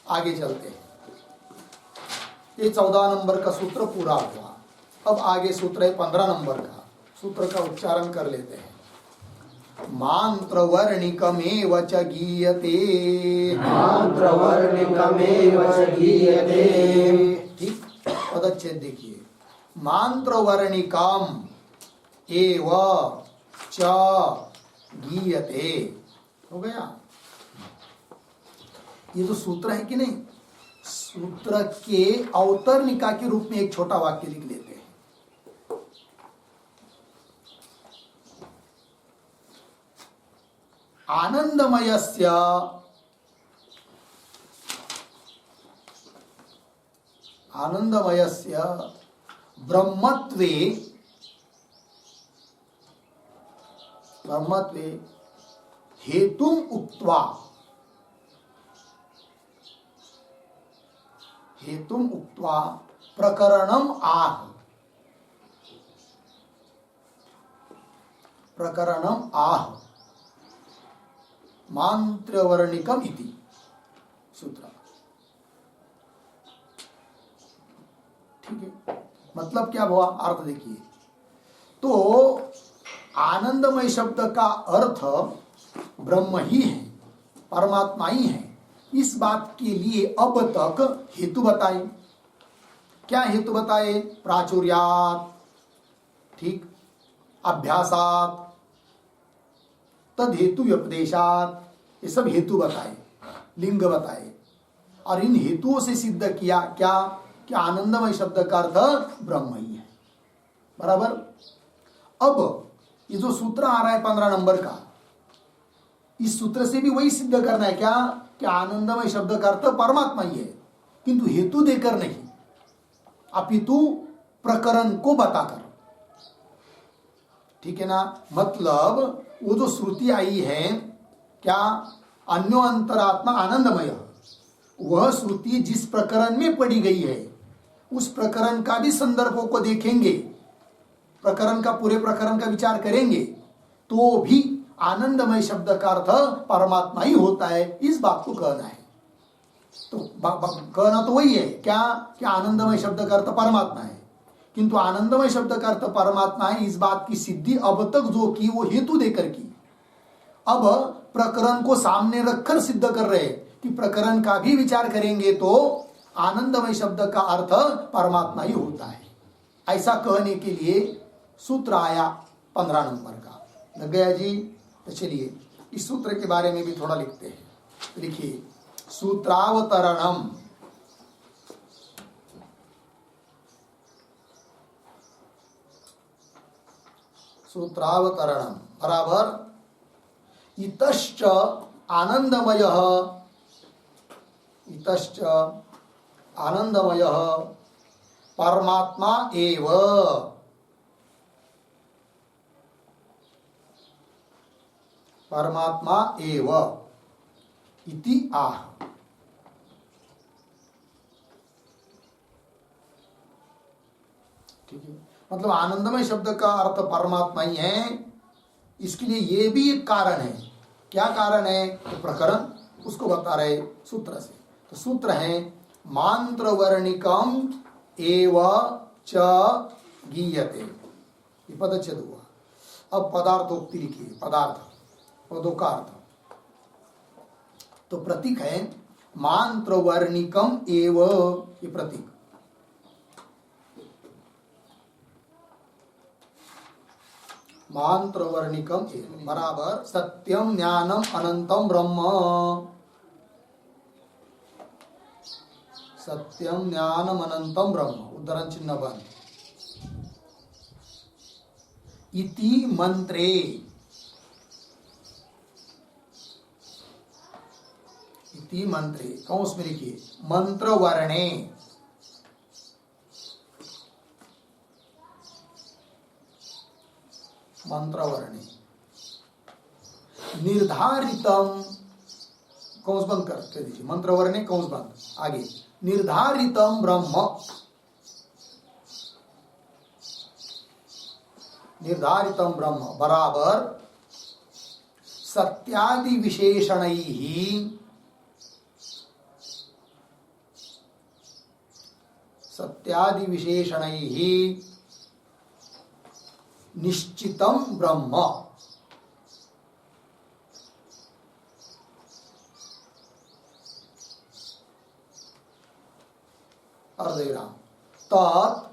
आगे चलते हैं। ये 14 नंबर का सूत्र पूरा हुआ। अब आगे सूत्र है 15 नंबर का, सूत्र का उच्चारण कर लेते हैं। मांत्रवर्णिकमेव च गीयते, मांत्रवर्णिकमेव च गीयते। ठीक, पदच्छेद देखिए, मांत्रवर्णिकम एव च गीयते, हो गया। ये जो सूत्र है कि नहीं, सूत्र के अवतरणिका के रूप में एक छोटा वाक्य लिख लेते हैं। आनंदमयस्य ब्रह्मत्वे हेतुम उक्त्वा प्रकरणम आह मांत्रवर्णिकम इति सूत्र। ठीक है, मतलब क्या हुआ, अर्थ देखिए। तो आनंदमय शब्द का अर्थ ब्रह्म ही है, परमात्मा ही है। इस बात के लिए अब तक हेतु बताए। क्या हेतु बताए, प्राचुर्यात, ठीक, अभ्यासात, तद हेतु व्यपदेशात, ये सब हेतु बताए, लिंग बताए, और इन हेतुओं से सिद्ध किया क्या कि आनंदमय शब्द का अर्थ ब्रह्म ही है। बराबर। अब ये जो सूत्र आ रहा है 15 नंबर का, इस सूत्र से भी वही सिद्ध करना है क्या कि आनंदमय शब्द का अर्थ परमात्मा ही है, किंतु हेतु देकर नहीं, अपितु प्रकरण को बताकर। ठीक है ना। मतलब वो जो श्रुति आई है क्या, अन्यो अंतरात्मा आनंदमय, वह श्रुति जिस प्रकरण में पढ़ी गई है उस प्रकरण का भी संदर्भों को देखेंगे, प्रकरण का, पूरे प्रकरण का विचार करेंगे तो भी आनंदमय शब्द का अर्थ परमात्मा ही होता है, इस बात को कहना है। तो कहना तो वही है क्या कि आनंदमय शब्द का अर्थ परमात्मा है, किंतु आनंदमय शब्द का अर्थ परमात्मा है, इस बात की सिद्धि अब तक जो की वो हेतु देकर की। अब प्रकरण को सामने रखकर सिद्ध कर रहे कि प्रकरण का भी विचार करेंगे तो आनंदमय शब्द का अर्थ परमात्मा ही होता है। ऐसा कहने के लिए सूत्र आया 15 नंबर का। लग गया जी। तो चलिए इस सूत्र के बारे में भी थोड़ा लिखते हैं। लिखिए, सूत्रावतरणम, सूत्रावतरणम बराबर इतश्च आनंदमयः, इतश्च आनंदमयः परमात्मा एव, परमात्मा एव इति आह। ठीक है। मतलब आनंदमय शब्द का अर्थ परमात्मा ही है, इसके लिए ये भी एक कारण है। क्या कारण है? तो प्रकरण उसको बता रहे सूत्र से। तो सूत्र है मांत्रवर्णिकम एव च गीयते, ये पदच्छेद हुआ। अब पदार्थोक्ति लिखिए, पदार्थ पदों का अर्थ। तो प्रतीक है मांत्रवर्णिकम एव, ये प्रतीक। मांत्रवर्णिकम एव बराबर सत्यम ज्ञानम अनंतम ब्रह्म, सत्यम ज्ञानम अनंतम ब्रह्म, उद्धरण चिन्ह बन। इति मंत्रे, इति मंत्रे कौंस में लिखिए मंत्रवर्णे, मंत्रवर्णे निर्धारितम, कौंस बंद कर दीजिए, मंत्रवर्णे कौंस बंद, आगे निर्धारितम ब्रह्म, निर्धारितम ब्रह्म बराबर सत्यादि विशेषणैः, सत्यादि विशेषणैः निश्चितम ब्रह्म, अर्धविराम तत्,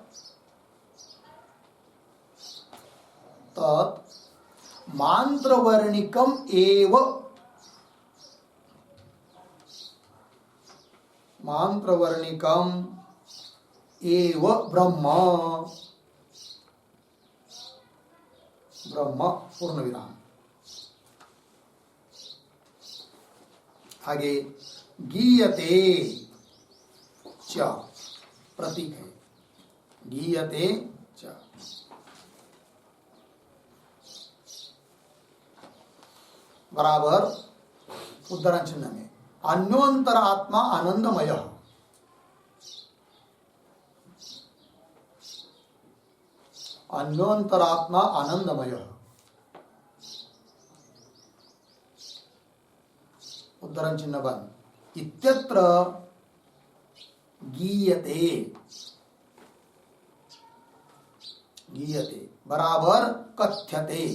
तत् मांत्रवर्णिकम एव, मांत्रवर्णिकम एव ब्रह्म, ब्रह्म पूर्ण विराम। आगे गीयते च, प्रतीक है गीयते च, बराबर उद्धरण चिन्ह में अन्योंतर आत्मा आनंदमय, अन्योंतरात्मा आनंदमय, उद्धरण चिन्ह बंद। इत्यत्र गीयते, गीयते बराबर कथ्यते,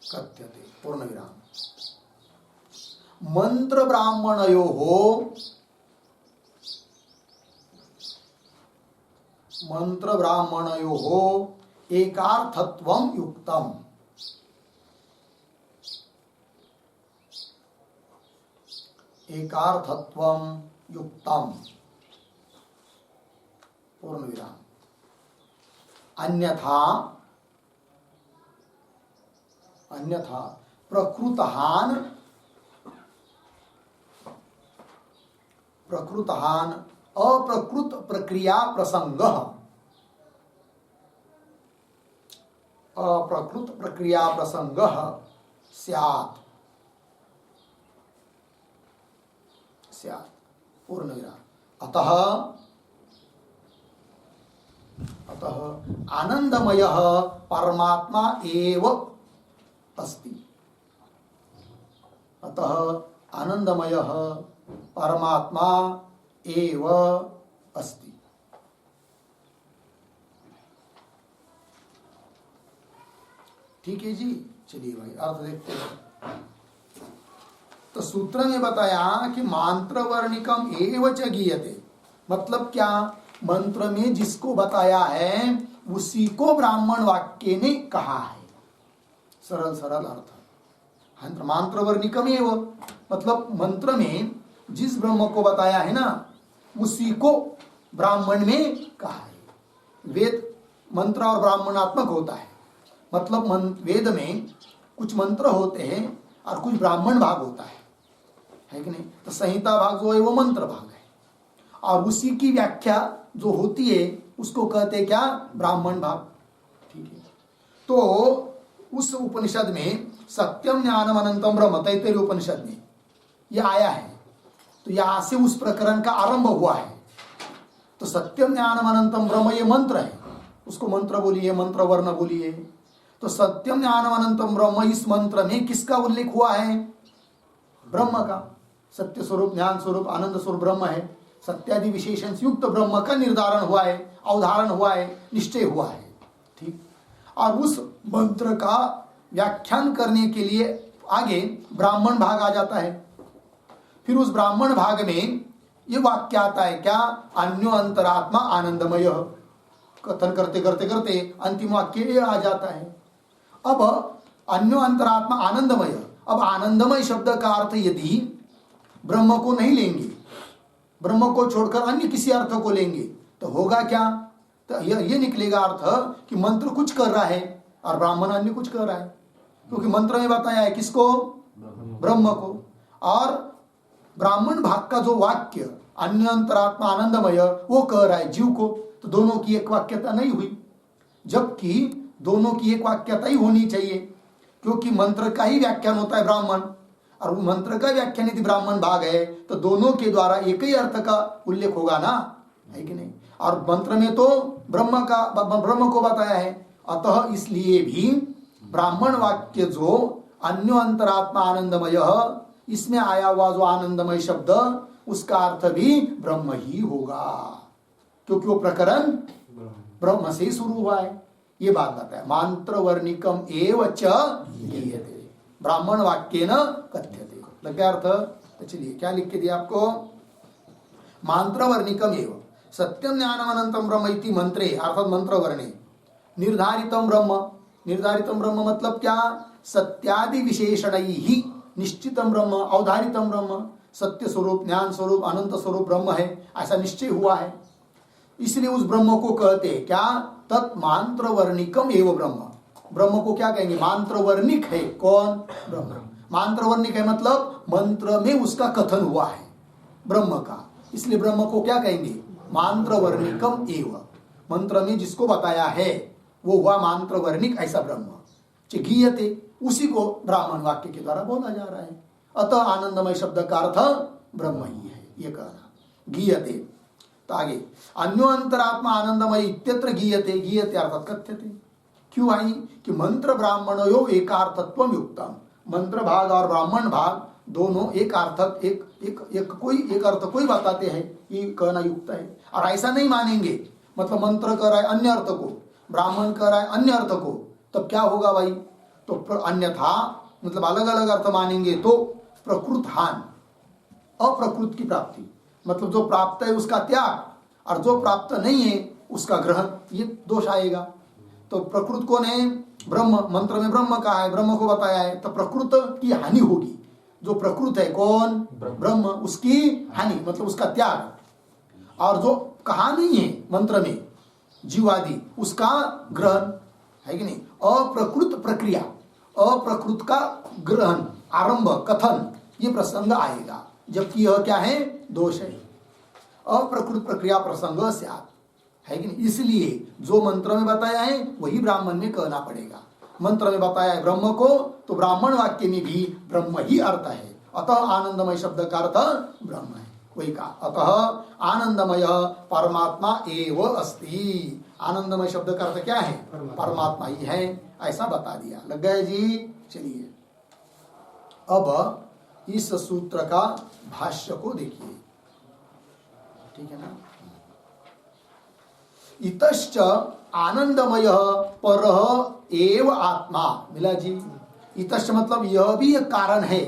कथ्यते पूर्ण विराम। मंत्र ब्राह्मणयोः, मंत्र ब्राह्मणयोः एकार्थत्वम युक्तम। एकार्थत्वम युक्तम पूर्ण विराम। अन्यथा अन्यथा प्रकृतहान अप्रकृत प्रक्रिया प्रसंग अप्रकृत प्रक्रिया प्रसंग स्यात् पूर्ण विराम। अतः आनंदमय परमात्मा एव अस्ति। अतः आनंदमय परमात्मा एव अस्ति। ठीक है जी, चलिए भाई अर्थ देखते हैं। तो सूत्र ने बताया कि मंत्र वर्णिकम एव च गीयते, मतलब क्या, मंत्र में जिसको बताया है उसी को ब्राह्मण वाक्य ने कहा है। सरल सरल अर्थ। मंत्र वर्णिकम एव मतलब मंत्र में जिस ब्रह्म को बताया है ना उसी को ब्राह्मण में कहा है। वेद मंत्र और ब्राह्मणात्मक होता है, मतलब वेद में कुछ मंत्र होते हैं और कुछ ब्राह्मण भाग होता है कि नहीं। तो संहिता भाग जो है वो मंत्र भाग है, और उसी की व्याख्या जो होती है उसको कहते हैं क्या, ब्राह्मण भाग। ठीक है, तो उस उपनिषद में सत्यम ज्ञानम अनंतम ब्रह्म, तैत्तिरीय उपनिषद में यह आया है। तो यहां से उस प्रकरण का आरंभ हुआ है। तो सत्यम ज्ञानम अनंतम ब्रह्म ये मंत्र है, उसको मंत्र बोलिए, मंत्र वर्ण बोलिए। तो सत्यम ज्ञानम अनंतम ब्रह्म, इस मंत्र में किसका उल्लेख हुआ है, ब्रह्म का। सत्य स्वरूप, ज्ञान स्वरूप, आनंद स्वरूप ब्रह्म है। सत्यादि विशेषण युक्त ब्रह्म का निर्धारण हुआ है, अवधारण हुआ है, निश्चय हुआ है। ठीक, और उस मंत्र का व्याख्यान करने के लिए आगे ब्राह्मण भाग आ जाता है। फिर उस ब्राह्मण भाग में ये वाक्य आता है क्या, अन्यो अंतरात्मा आनंदमय। कथन करते करते करते अंतिम वाक्य ये आ जाता है। अब अन्यो अंतरात्मा आनंदमय, अब आनंदमय शब्द का अर्थ यदि ब्रह्म को नहीं लेंगे, ब्रह्म को छोड़कर अन्य किसी अर्थ को लेंगे तो होगा क्या, तो ये निकलेगा अर्थ कि मंत्र कुछ कर रहा है और ब्राह्मण अन्य कुछ कर रहा है। क्योंकि मंत्र में बताया है किसको, ब्रह्म को, और ब्राह्मण भाग का जो वाक्य अन्य अंतरात्मा आनंदमय वो कह रहा है जीव को। तो दोनों की एक वाक्यता नहीं हुई, जबकि दोनों की एक वाक्यता ही होनी चाहिए, क्योंकि मंत्र का ही व्याख्यान होता है ब्राह्मण, और वो मंत्र का व्याख्यान यदि ब्राह्मण भाग है तो दोनों के द्वारा एक ही अर्थ का उल्लेख होगा ना, है कि नहीं। और मंत्र में तो ब्रह्म को बताया है, अतः इसलिए भी ब्राह्मण वाक्य जो अन्यो अंतरात्मा आनंदमय, इसमें आया हुआ जो आनंदमय शब्द उसका अर्थ भी ब्रह्म ही होगा, क्योंकि वो प्रकरण ब्रह्म से शुरू हुआ है। ये बात बताया, मंत्र वर्णिकम एव च गीयते, ब्राह्मण वाक्य न कथ्यते। लग गया अर्थ। तो चलिए क्या लिख के दिया आपको, मंत्र वर्णिकम एव सत्यम ज्ञानम अनंतम ब्रह्म इति मंत्रे, अर्थात मंत्र वर्णे निर्धारितम ब्रह्म। निर्धारितम ब्रह्म मतलब क्या, सत्यादि विशेषणैहि निश्चितम ब्रह्म, अवधारितम ब्रह्म, सत्य स्वरूप, ज्ञान स्वरूप, अनंत स्वरूप ब्रह्म है, ऐसा निश्चय हुआ है। इसलिए उस ब्रह्म को कहते हैं क्या, तत् मंत्र वर्णिकम एव ब्रह्म। ब्रह्म को क्या कहेंगे, मंत्र वर्णिक है। कौन, ब्रह्म। मंत्र वर्णिक है मतलब मंत्र में उसका कथन हुआ है ब्रह्म का, इसलिए ब्रह्म को क्या कहेंगे, मंत्र वर्णिकम एव। मंत्र में जिसको बताया है वो हुआ मंत्र वर्णिक, ऐसा ब्रह्म गीयते, उसी को ब्राह्मण वाक्य के द्वारा बोला जा रहा है। अतः आनंदमय शब्द का अर्थ ब्रह्म ही है, ये कहना गीयते। तो आगे अन्यो अंतरात्मा आनंदमय इत्यत्र गीयते, गीयते अर्थात कथ्यते। क्यों आई कि मंत्र ब्राह्मणयो एकार्थत्वम युक्तम, मंत्र भाग और ब्राह्मण भाग दोनों एक अर्थक एक अर्थ कोई बताते हैं, ये कहना युक्त है। और ऐसा नहीं मानेंगे, मतलब मंत्र कह रहा है अन्य अर्थ को, ब्राह्मण कह रहा है अन्य अर्थ को, तब क्या होगा भाई, तो अन्यथा मतलब अलग अलग अर्थ मानेंगे तो प्रकृत हान, अप्रकृत की प्राप्ति, मतलब जो प्राप्त है उसका त्याग और जो प्राप्त नहीं है उसका ग्रहण, ये दोष आएगा। तो प्रकृत कौन है? ब्रह्म। मंत्र में ब्रह्म कहा है, ब्रह्म को बताया है, तो प्रकृत की हानि होगी। जो प्रकृत है कौन? ब्रह्म, उसकी हानि मतलब उसका त्याग। और जो कहा नहीं है मंत्र में जीवादि, उसका ग्रहण है कि नहीं? अप्रकृत प्रक्रिया, अप्रकृत का ग्रहण, आरंभ, कथन, ये प्रसंग आएगा, जबकि यह क्या है? दोष है। अप्रकृत प्रक्रिया प्रसंग स्यात्, है कि नहीं? इसलिए जो मंत्र में बताया है वही ब्राह्मण में कहना पड़ेगा। मंत्र में बताया है ब्रह्म को, तो ब्राह्मण वाक्य में भी ब्रह्म ही अर्थ है। अतः आनंदमय शब्द का अर्थ ब्रह्म है, वही कहा। अतः आनंदमय परमात्मा एव अस्ति। आनंदमय शब्द का अर्थ क्या है? परमात्मा ही है, ऐसा बता दिया। लग गया जी? चलिए अब इस सूत्र का भाष्य को देखिए, ठीक है ना? इतश्च आनंदमय परः एव आत्मा। मिला जी? इतश्च मतलब यह भी एक कारण है,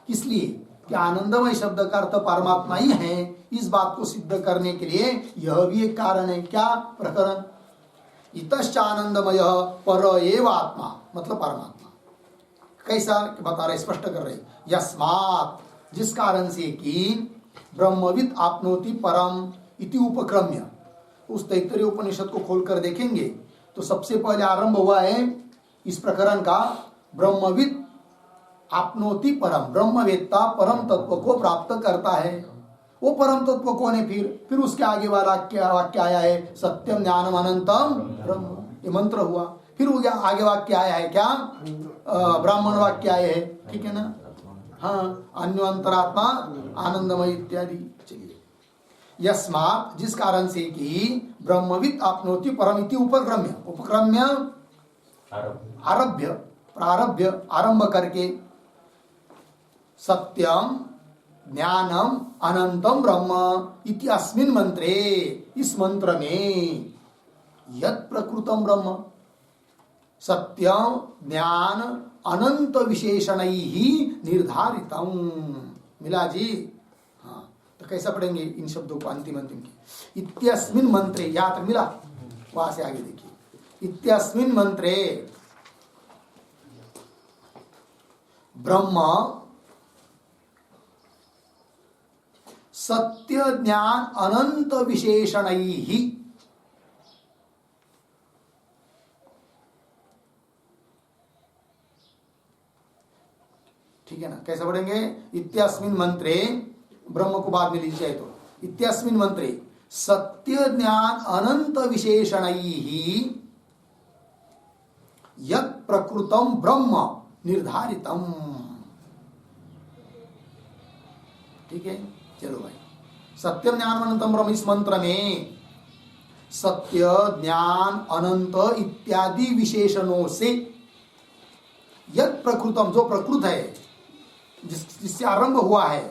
इसलिए कि आनंदमय शब्द का अर्थ परमात्मा ही है। इस बात को सिद्ध करने के लिए यह भी एक कारण है। क्या प्रकरण? इतश्च आनंदमय पर एव आत्मा मतलब परमात्मा। कैसा बता रहे, स्पष्ट कर रहे। यस्मात्, जिस कारण से कि ब्रह्मविद आपनोति परम इति उपक्रम्य। उस तैत्तरीय उपनिषद को खोलकर देखेंगे तो सबसे पहले आरंभ हुआ है इस प्रकरण का, ब्रह्मविद आपनोति परम, ब्रह्मवेत्ता परम तत्व को प्राप्त करता है। वो परम तत्व कौन है? फिर उसके आगे वाला वाक्य आया है सत्यम ज्ञानम अनंतम ब्रह्म, ये मंत्र हुआ। फिर वो आगे वाक्य आया है क्या? ब्राह्मण वाक्य आए है, ठीक है ना? हाँ, अन्यो अंतरात्मा आनंदमय इत्यादि। चलिए, यस्मात्, जिस कारण से कि ब्रह्मविद आपनोति परमिति उपक्रम्य, उपक्रम्य आरभ्य, प्रारभ्य, आरंभ करके, सत्यम ज्ञानम अनंतम ब्रह्म इति अस्मिन् मंत्रे, इस मंत्र में यत् प्रकृतम ब्रह्म सत्यम ज्ञान अनंत विशेषणैहि निर्धारितम। मिला जी? हाँ, तो कैसा पढ़ेंगे इन शब्दों को? अंतिम की इत्यस्मिन् मंत्रे, यहां तक मिला, वहां से आगे देखिए। इत्यस्मिन् मंत्रे ब्रह्म सत्य ज्ञान अनंत विशेषणैहि, ठीक है ना? कैसे पढ़ेंगे? इत्यस्मिन् मंत्रे, ब्रह्म को बाद में लीजिए तो, इत्यस्मिन् मंत्रे सत्य ज्ञान अनंत विशेषणैहि यत् प्रकृतम ब्रह्म निर्धारितम। ठीक है, चलो भाई, सत्यम ज्ञान अनंतम ब्रह्म, इस मंत्र में सत्य ज्ञान अनंत इत्यादि विशेषणों से यत् प्रकृतम, जो प्रकृत है, जिससे आरंभ हुआ है,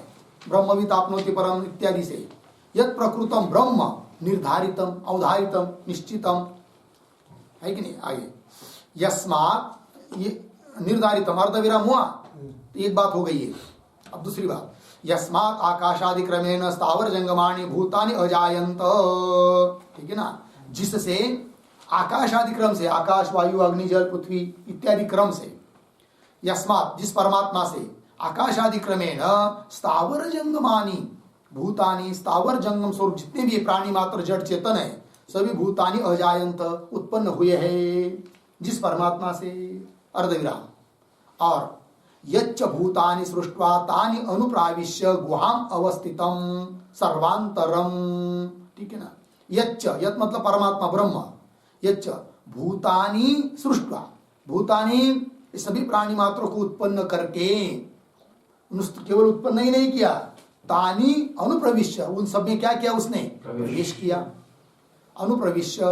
ब्रह्मविद आपनोति परम इत्यादि से, यत् प्रकृतम ब्रह्म निर्धारितम, अवधारितम, निश्चितम, है कि नहीं? आगे यस्मात्, ये निर्धारितम अर्धविराम हुआ, एक बात हो गई है। अब दूसरी बात, यस्मात् आकाशादि क्रमेण स्थावर जंगमानि भूतानि अजायंत, ठीक है ना? जिससे आकाशादि क्रम से, आकाश वायु अग्नि जल पृथ्वी इत्यादि क्रम से, यस्मात् जिस परमात्मा से, आकाशादि क्रमेण स्थावर जंगमानि भूतानि, स्थावर जंगम स्वरूप जितने भी प्राणी मात्र जड़ चेतन है, सभी भूतानि अजायंत उत्पन्न हुए हैं जिस परमात्मा से, अर्धविराम। और यच्च भूतानि सृष्ट्वा तानि अनुप्राविश्य गुहाम अवस्थितम सर्वांतरम, ठीक है ना? यच्च, यत् मतलब परमात्मा ब्रह्म, यच्च भूतानि सृष्ट्वा, भूतानि सभी प्राणी मात्रों को उत्पन्न करके, केवल उत्पन्न ही नहीं किया, तानि अनुप्रविश्य, उन सब में क्या किया? उसने प्रवेश किया। अनुप्रविश्य,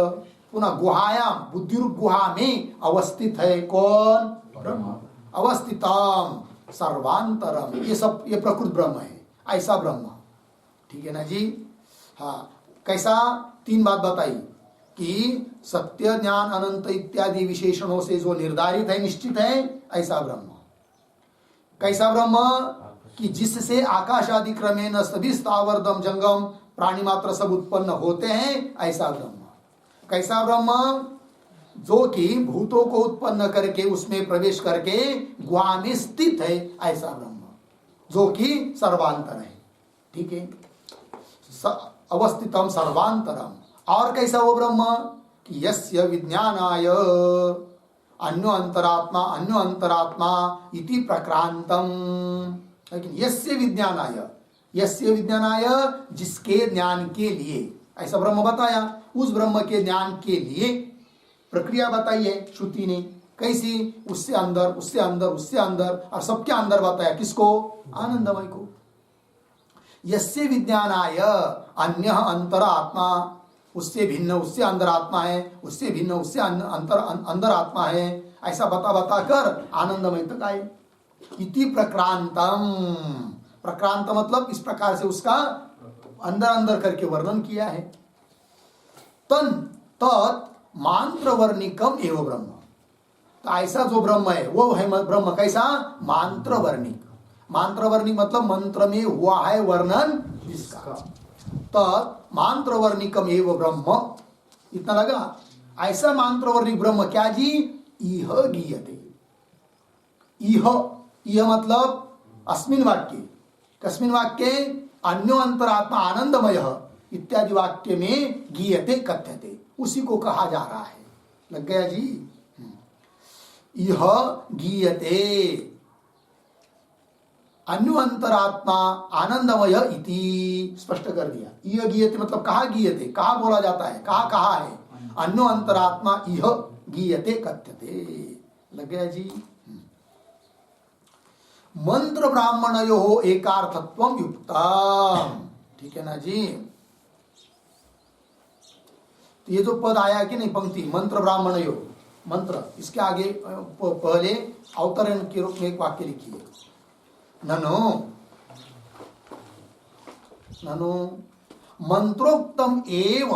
पुनः गुहायाम, बुद्धि रूप गुहा में अवस्थित है कौन? ब्रह्म। अवस्थितम सर्वांतरम, ये सब, ये प्रकृत ब्रह्म है, ऐसा ब्रह्म, ठीक है ना जी? हाँ, कैसा? तीन बात बताई कि सत्य ज्ञान अनंत इत्यादि विशेषणों से जो निर्धारित है, निश्चित है, ऐसा ब्रह्म। कैसा ब्रह्म? कि जिससे आकाश आदि क्रमेण सभी स्थावरदम जंगम प्राणी मात्र सब उत्पन्न होते हैं, ऐसा ब्रह्म। कैसा ब्रह्म? जो कि भूतों को उत्पन्न करके उसमें प्रवेश करके ग्वा में स्थित है, ऐसा ब्रह्म जो कि सर्वांतर है। ठीक है, अवस्थितम सर्वांतरम। और कैसा वो ब्रह्म कि यस्य विज्ञानाय अन्यो अंतरात्मा इति प्रक्रांतम। लेकिन यस्य विज्ञानाय जिसके ज्ञान के लिए, ऐसा ब्रह्म बताया। उस ब्रह्म के ज्ञान के लिए प्रक्रिया बताई है श्रुति ने। कैसी? उससे अंदर, उससे अंदर, उससे अंदर, और सबके अंदर बताया। किसको? आनंदमय को। यस्य विज्ञानाय अन्य अंतर आत्मा, उससे भिन्न उससे अंदर आत्मा है, उससे भिन्न उससे अंदर आत्मा है, ऐसा बता कर आनंदमय तक आए। इति प्रक्रांतम। प्रक्रांत मतलब इस प्रकार से उसका अंदर अंदर करके वर्णन किया है। तन तत् मांत्र वर्णिकम एवं ब्रह्म। तो ऐसा जो ब्रह्म है वो है ब्रह्म कैसा? मांत्र वर्णिक। मांत्र वर्णिक मतलब मंत्र में हुआ है वर्णन इसका। तत् मांत्र वर्णिकम एवं ब्रह्म, इतना लगा। ऐसा मंत्र वर्णिक ब्रह्म क्या जी? इह गीयते। इह मतलब अस्मिन् वाक्ये, कस्मिन् वाक्ये? अन्यो अंतरात्मा आनंदमय इत्यादि वाक्य में गीयते कथ्यते, उसी को कहा जा रहा है। लग गया जी? इह गीयते अन्यो अंतरात्मा आनंदमय इति स्पष्ट कर दिया। इह गीयते मतलब कहा गीयते, कहा बोला जाता है, कहा है? अन्यो अंतरात्मा इह गीयते कथ्यते। लग गया जी? मंत्र ब्राह्मणयो एकार्थत्वम युक्तम। ठीक है ना जी? तो ये जो पद आया कि नहीं, पंक्ति मंत्र ब्राह्मणयो, मंत्र, इसके आगे पहले अवतरण के रूप में एक वाक्य लिखिए। ननु मंत्रोक्तम एव,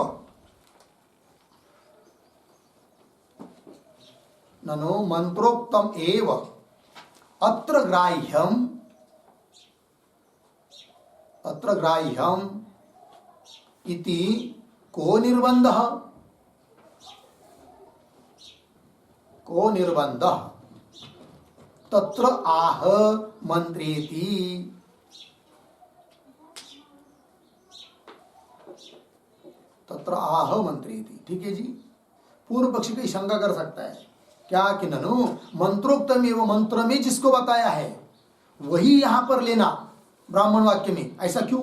ननु मंत्रोक्तम एव अत्र ग्राह्यम इति को निर्बंधः? को निर्बंधः तत्र आह मंत्रेति। तत्र आह मंत्रेति। ठीक है जी? पूर्व पक्षी की शंका कर सकता है क्या कि ननु मंत्रोक्तम एवं, मंत्र में जिसको बताया है वही यहां पर लेना ब्राह्मण वाक्य में, ऐसा क्यों?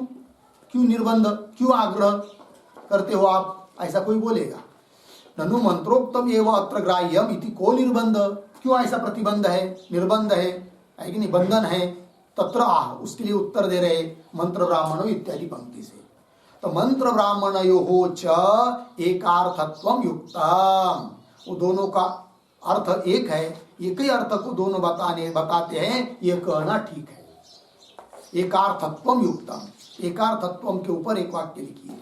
क्यों निर्बंध, क्यों आग्रह करते हो आप? ऐसा कोई बोलेगा। ननु मंत्रोक्तम एवं अत्र ग्राह्यम इति को निर्बंध, क्यों ऐसा प्रतिबंध है, निर्बंध है कि नहीं, बंधन है? तत्र आह, उसके लिए उत्तर दे रहे मंत्र ब्राह्मणों इत्यादि पंक्ति से। तो मंत्र ब्राह्मणयोः च एकार्थत्वम युक्तम, वो दोनों का अर्थ एक है, एक ही अर्थ को दोनों बताते हैं, ये कहना ठीक है। एकार्थत्वम युक्तम, एकार्थत्वम के ऊपर एक वाक्य लिखिए।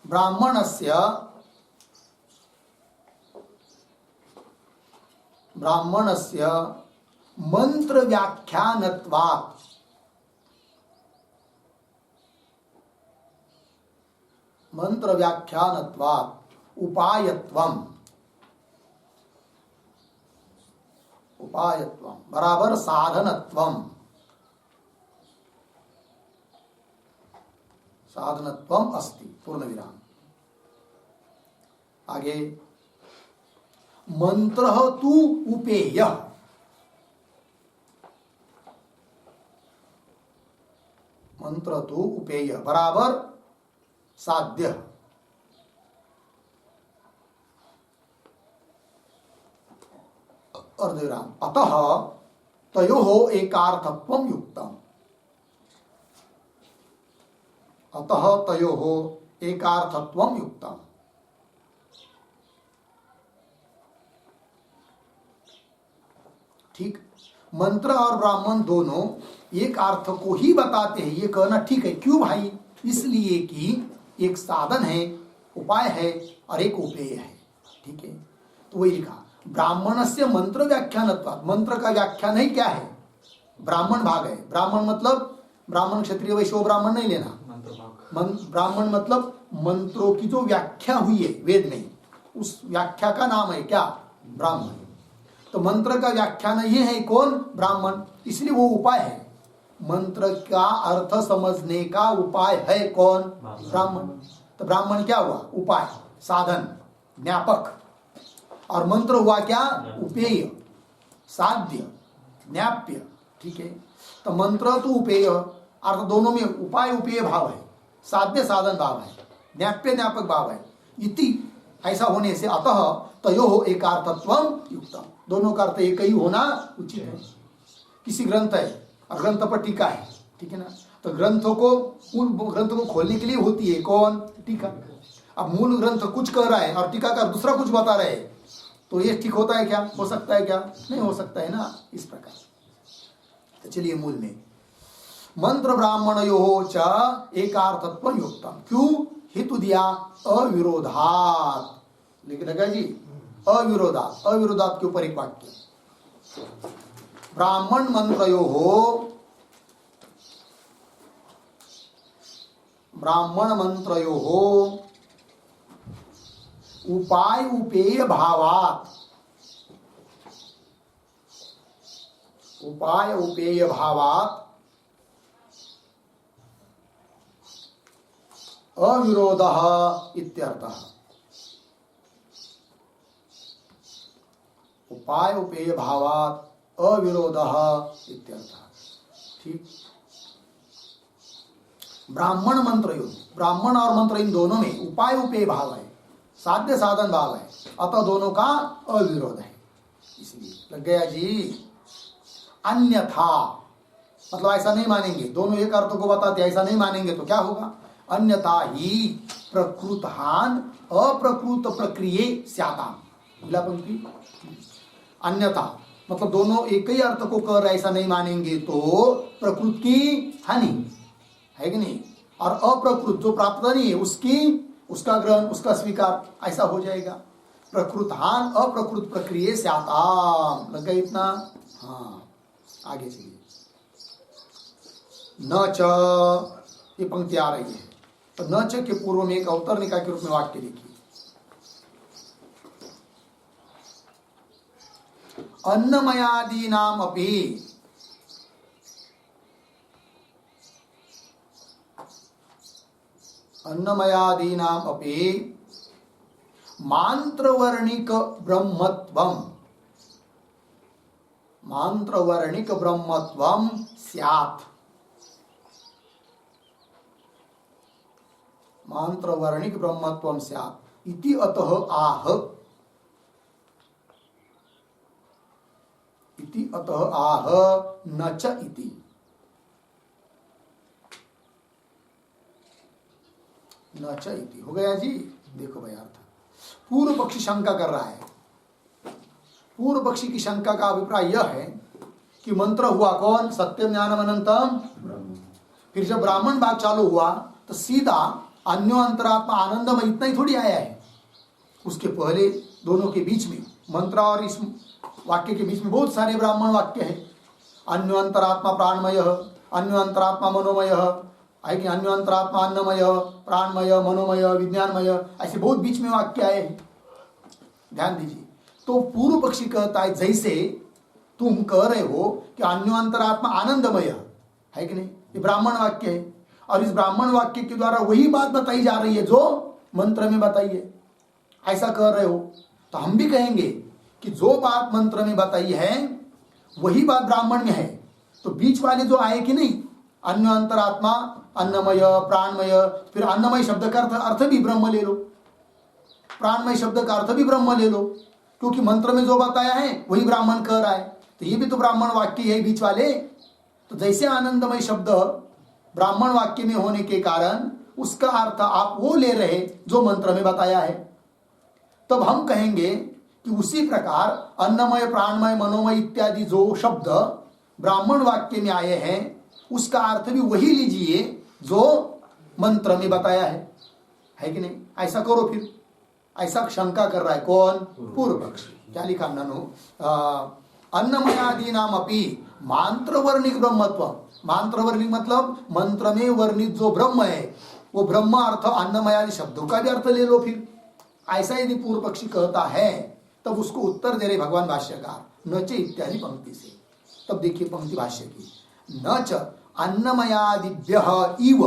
ब्राह्मणस्य मंत्र व्याख्यानत्वात्, मंत्र व्याख्यानत्वात् उपायत्वम, उपायत्वम बराबर साधनत्वम, साधनत्वम अस्ति, पूर्ण विराम। आगे मंत्र तु उपेय, मंत्र तु उपेय बराबर साध्य। अर्धविराम। अतः तयोः एकार्थत्वम युक्तम, अतः तयोः एकार्थत्वम युक्तम। ठीक, मंत्र और ब्राह्मण दोनों एक अर्थ को ही बताते हैं, ये कहना ठीक है। क्यों भाई? इसलिए कि एक साधन है, उपाय है, और एक उपेय है। ठीक है, तो वही लिखा ब्राह्मण से मंत्र व्याख्यानत्वात्, मंत्र का व्याख्यान ही क्या है? ब्राह्मण भाग है। ब्राह्मण मतलब ब्राह्मण क्षत्रिय वैश्य ब्राह्मण नहीं लेना, ब्राह्मण मतलब मंत्रों की जो व्याख्या हुई है वेद में, उस व्याख्या का नाम है क्या? ब्राह्मण। तो मंत्र का व्याख्यान ये है कौन? ब्राह्मण। इसलिए वो उपाय है। मंत्र का अर्थ समझने का उपाय है कौन? ब्राह्मण। तो ब्राह्मण क्या हुआ? उपाय, साधन, ज्ञापक। और मंत्र हुआ क्या? उपेय, साध्य, ज्ञाप्य। ठीक है। तो मंत्र तो उपेय, अर्थ दोनों में उपाय उपेय भाव है, साध्य साधन भाव है, ज्ञाप्य ज्ञापक भाव है। इति ऐसा होने से अतः तयोः एकार्थत्वम युक्तम, दोनों का अर्थ एक ही होना उचित है। किसी ग्रंथ है और ग्रंथ पर टीका है, ठीक है ना? तो ग्रंथों को, उन ग्रंथों को खोलने के लिए होती है कौन? टीका। अब मूल ग्रंथ कुछ कह रहा है और टीकाकार दूसरा कुछ बता रहे हैं, तो ये ठीक होता है क्या? हो सकता है क्या? नहीं हो सकता है ना। इस प्रकार तो चलिए मूल में मंत्र ब्राह्मणयोः च एकार्थत्व युक्तम। क्यों? हेतु दिया अविरोधात, लिख लगा जी, अविरोधात। अविरोधात के ऊपर एक वाक्य, ब्राह्मण मंत्रयोः, ब्राह्मण मंत्रयोः उपाय उपेय भावात, उपाय उपेय भावात अविरोधः इत्यर्थः। उपाय उपेय भावात अविरोधः इत्यर्थः। ठीक। ब्राह्मण मंत्र योग, ब्राह्मण और मंत्र इन दोनों में उपाय उपेय भाव है, साध्य साधन भाव है, अतः दोनों का अविरोध है। इसलिए लग गया जी। अन्यथा मतलब ऐसा नहीं मानेंगे, दोनों एक अर्थों को बताते, ऐसा नहीं मानेंगे तो क्या होगा? अन्यथा ही प्रकृतहान अप्रकृत प्रक्रिये स्याताम। अगला पंक्ति, अन्यथा मतलब दोनों एक ही अर्थ को कर ऐसा नहीं मानेंगे तो प्रकृत की हानि है कि नहीं, और अप्रकृत जो प्राप्त नहीं है उसकी, उसका ग्रहण, उसका स्वीकार, ऐसा हो जाएगा। प्रकृतहान अप्रकृत प्रक्रिये स्याताम। लग गया इतना? हाँ, आगे चलिए। न च, ये पंक्ति आ रही है, तो न च के पूर्व में एक अवतरणिका के रूप में वाक्य देखिए। अन्नमयादीनाम अपि, अन्नमयादीनाम अपि मांत्रवर्णिक ब्रह्मत्वम, मांत्रवर्णिक ब्रह्मत्वम स्यात्, मांत्रवर्णिक ब्रह्मत्वम स्यात् इति अतः आह, इति अतः आह न च इति। न च इति हो गया जी। देखो भाई अर्थ, पूर्व पक्षी शंका कर रहा है। पूर्व पक्षी की शंका का अभिप्राय यह है कि मंत्र हुआ कौन? सत्यम ज्ञानम अनंतम। फिर जब ब्राह्मण भाग चालू हुआ तो सीधा अन्यो अंतरात्मा आनंदमय इतना ही थोड़ी आया है। उसके पहले दोनों के बीच में, मंत्र और इस वाक्य के बीच में बहुत सारे ब्राह्मण वाक्य है। अन्यो अंतरात्मा प्राणमय, अन्यो अंतरात्मा मनोमय है कि अन्यो अंतरात्मा अन्नमय, प्राणमय, मनोमय, विज्ञानमय, ऐसे बहुत बीच में वाक्य आए हैं। ध्यान दीजिए। तो पूर्व पक्षी कहता है जैसे तुम कह रहे हो कि अन्यो अंतरात्मा आनंदमय है कि नहीं, ये ब्राह्मण वाक्य है, और इस ब्राह्मण वाक्य के द्वारा वही बात बताई जा रही है जो मंत्र में बताई है, ऐसा कह रहे हो। तो हम भी कहेंगे कि जो बात मंत्र में बताई है वही बात ब्राह्मण में है। तो बीच वाले जो आए कि नहीं, अन्य अंतरात्मा अन्नमय, प्राणमय, फिर अन्नमय शब्द का अर्थ भी ब्रह्म ले लो, प्राणमय शब्द का अर्थ भी ब्रह्म ले लो, क्योंकि मंत्र में जो बताया है वही ब्राह्मण कह रहा है। तो ये भी तो ब्राह्मण वाक्य है बीच वाले। तो जैसे आनंदमय शब्द ब्राह्मण वाक्य में होने के कारण उसका अर्थ आप वो ले रहे जो मंत्र में बताया है, तब हम कहेंगे कि उसी प्रकार अन्नमय, प्राणमय, मनोमय इत्यादि जो शब्द ब्राह्मण वाक्य में आए हैं उसका अर्थ भी वही लीजिए जो मंत्र में बताया है कि नहीं? ऐसा करो। फिर ऐसा शंका कर रहा है कौन? पूर्व पक्ष। क्या लिखा? ननु अन्नमयादि नाम अपि मांत्र वर्णिक ब्रह्मत्व। मांत्र वर्णिक मतलब मंत्र में वर्णित जो ब्रह्म है वो ब्रह्म अर्थ अन्नमयादि शब्दों का भी अर्थ ले लो। फिर ऐसा यदि पूर्व पक्षी कहता है तब उसको उत्तर दे रहे भगवान भाष्यकार न च इत्यादि पंक्ति से। तब देखिए पंक्ति भाष्य की, न च अन्नमयादिभ्यः इव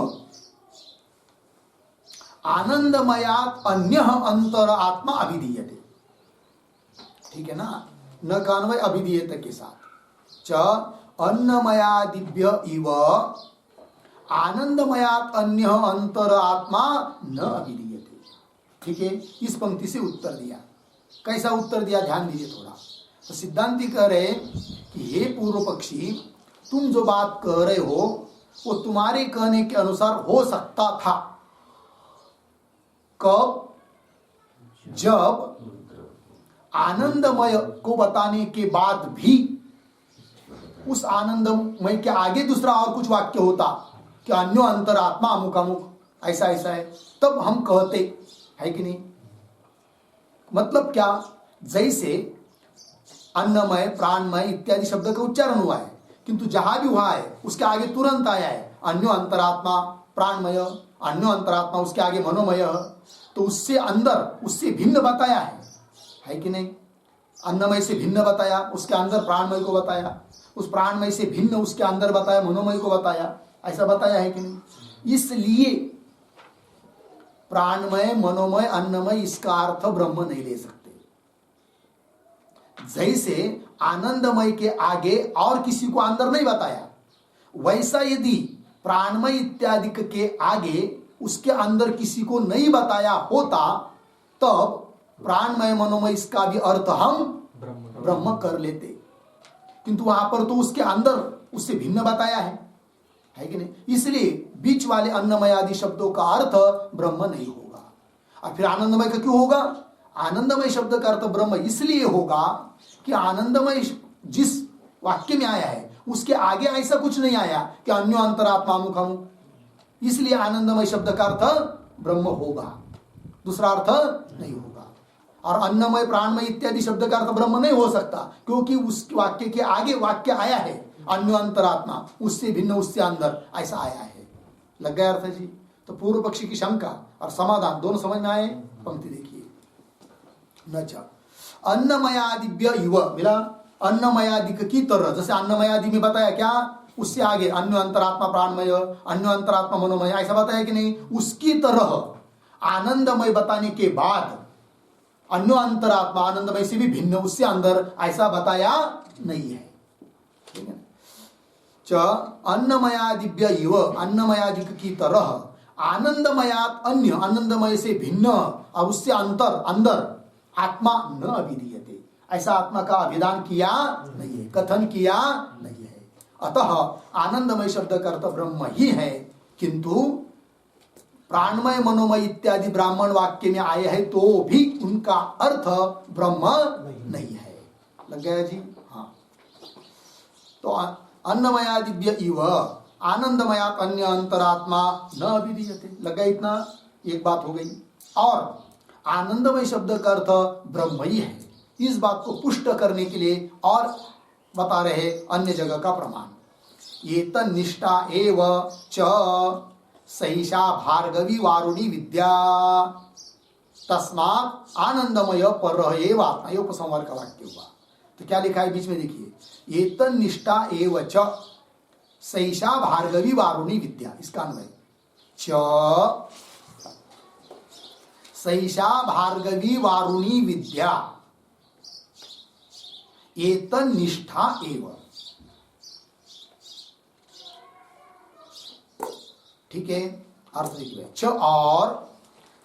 आनंदमयात् अन्य अंतर आत्मा अभिधीयते। ठीक है ना, न का अन्वय अभिधीयते के साथ। च अन्नमयादिभ्य इव आनंदमयात् अन्य अंतर आत्मा न अभिधीयते। ठीक है, इस पंक्ति से उत्तर दिया। कैसा उत्तर दिया ध्यान दीजिए थोड़ा। तो सिद्धांती कह रहे कि हे पूर्व पक्षी, तुम जो बात कह रहे हो वो तुम्हारे कहने के अनुसार हो सकता था। कब? जब आनंदमय को बताने के बाद भी उस आनंदमय के आगे दूसरा और कुछ वाक्य होता कि अन्यो अंतरात्मा अमुक अमुक ऐसा ऐसा है, तब हम कहते, है कि नहीं। मतलब क्या? जैसे अन्नमय, प्राणमय इत्यादि शब्द का उच्चारण हुआ है, किंतु जहां भी हुआ है उसके आगे तुरंत आया है अन्यो अंतरात्मा प्राणमय, अन्यो अंतरात्मा उसके आगे मनोमय, तो उससे अंदर उससे भिन्न बताया है कि नहीं। अन्नमय से भिन्न बताया, उसके अंदर प्राणमय को बताया, उस प्राणमय से भिन्न उसके अंदर बताया मनोमय को बताया, ऐसा बताया है कि नहीं। इसलिए प्राणमय, मनोमय, अन्नमय इसका अर्थ ब्रह्म नहीं ले सकते। जैसे आनंदमय के आगे और किसी को अंदर नहीं बताया, वैसा यदि प्राणमय इत्यादि के आगे उसके अंदर किसी को नहीं बताया होता, तब प्राणमय मनोमय इसका भी अर्थ हम ब्रह्म कर लेते। किंतु वहां पर तो उसके अंदर उससे भिन्न बताया है कि नहीं। इसलिए बीच वाले अन्नमय आदि शब्दों का अर्थ ब्रह्म नहीं होगा। और फिर आनंदमय का क्यों होगा? आनंदमय शब्द का अर्थ ब्रह्म इसलिए होगा कि आनंदमय जिस वाक्य में आया है उसके आगे ऐसा कुछ नहीं आया कि अन्यो अंतरात्मा अमुक अमुक, इसलिए आनंदमय शब्द का अर्थ ब्रह्म होगा, दूसरा अर्थ नहीं होगा। और अन्नमय, प्राणमय इत्यादि शब्द का अर्थ ब्रह्म नहीं हो सकता, क्योंकि उस वाक्य के आगे वाक्य आया है अन्यो अंतरात्मा, उससे भिन्न, उससे अंदर, ऐसा आया है। लग गया अर्थ जी। तो पूर्व पक्षी की शंका और समाधान दोनों समझ में आए। पंक्ति देखिए, न च अन्नमयादिभ्य इव मिला, अन्नमयादिक की तरह, जैसे अन्नमयादि में बताया क्या, उससे आगे अन्य अंतरात्मा प्राणमय, अन्य अंतरात्मा मनोमय, ऐसा बताया कि नहीं। उसकी तरह आनंदमय बताने के बाद अन्य अंतरात्मा आनंदमय से भी भिन्न, उससे अंदर, ऐसा बताया नहीं है। ठीक है। च अन्नमयादिभ्य इव, अन्नमयादिक की तरह आनंदमयात अन्य, आनंदमय से भिन्न और उससे अंदर आत्मा न अभिधीयते, ऐसा आत्मा का अभिधान किया नहीं है, कथन किया नहीं है। अतः आनंदमय शब्द का अर्थ ब्रह्म ही है, किंतु प्राणमय मनोमय इत्यादि ब्राह्मण वाक्य में आए हैं तो भी उनका अर्थ ब्रह्म नहीं है। लग गया जी। हाँ, तो अन्नमयादिभ्य इव आनंदमयात अन्य अंतरात्मा न अभिधीयते, लग गया इतना, एक बात हो गई। और आनंदमय शब्द का अर्थ ब्रह्म ही है, इस बात को पुष्ट करने के लिए और बता रहे अन्य जगह का प्रमाण। ये तन्निष्ठा एव च सहिषा भार्गवी वारुणी विद्या तस्मात् आनंदमय पर एव आत्मा, ये उपसंहार का वाक्य हुआ। तो क्या लिखा है बीच में देखिए, ये तन्निष्ठा एव च सहिषा भार्गवी वारुणी विद्या, इसका अन्वय च सहिषा भार्गवी वारुणी विद्या एतन्निष्ठा एव। ठीक है, अर्थ देखिए, च और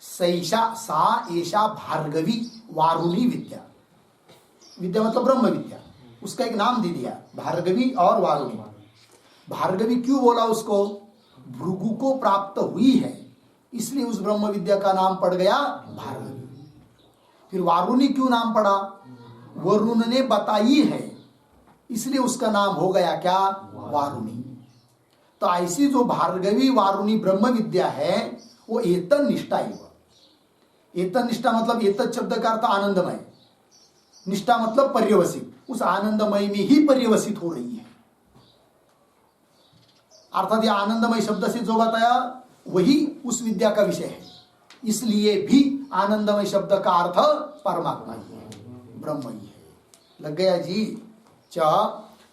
सैषा, सा ऐशा भार्गवी वारुणी विद्या, विद्या मतलब ब्रह्म विद्या, उसका एक नाम दे दिया भार्गवी और वारुणी। भार्गवी क्यों बोला उसको? भृगु को प्राप्त हुई है, इसलिए उस ब्रह्म विद्या का नाम पड़ गया भार्गवी। फिर वारुणी क्यों नाम पड़ा? वरुण ने बताई है, इसलिए उसका नाम हो गया क्या? वारुणी। तो ऐसी जो भार्गवी वारुणी ब्रह्म विद्या है वो एतन निष्ठा ही हुआ। एतन निष्ठा मतलब एतत शब्द का अर्थ आनंदमय, निष्ठा मतलब पर्यवसित, उस आनंदमय में ही पर्यवसित हो रही है। अर्थात यह आनंदमय शब्द से जो बताया वही उस विद्या का विषय है। इसलिए भी आनंदमय शब्द का अर्थ परमात्मा ही है, ब्रह्म ही है। लग गया जी। च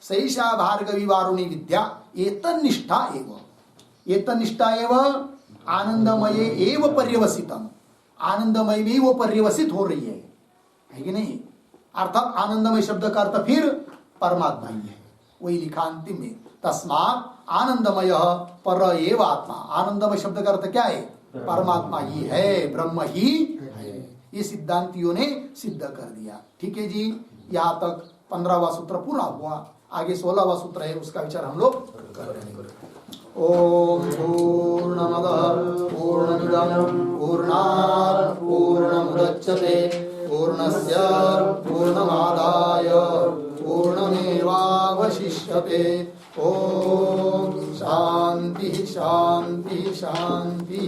सैषा भार्गवी वारुणी विद्या एतन्निष्ठा एव, एतन्निष्ठा एव आनंदमय एव पर्यवसितम, आनंदमय में वो पर्यवसित हो रही है कि नहीं? अर्थात आनंदमय शब्द का अर्थ फिर परमात्मा ही है। वही लिखा अंतिम में, तस्मात् आनंदमय पर एव आत्मा। आनंदमय शब्द का अर्थ क्या है? परमात्मा ही है, ब्रह्म ही है। ये सिद्धांतियों ने सिद्ध कर दिया। ठीक है जी। यहाँ तक 15वां सूत्र पूरा हुआ। आगे 16वां सूत्र है, उसका विचार हम लोग कर रहे हैं। ओम पूर्णमदः पूर्णमिदं पूर्णात् पूर्णमुदच्यते पूर्णस्य पूर्णमादाय पूर्णमेवावशिष्यते। ओम शांति शांति शांति।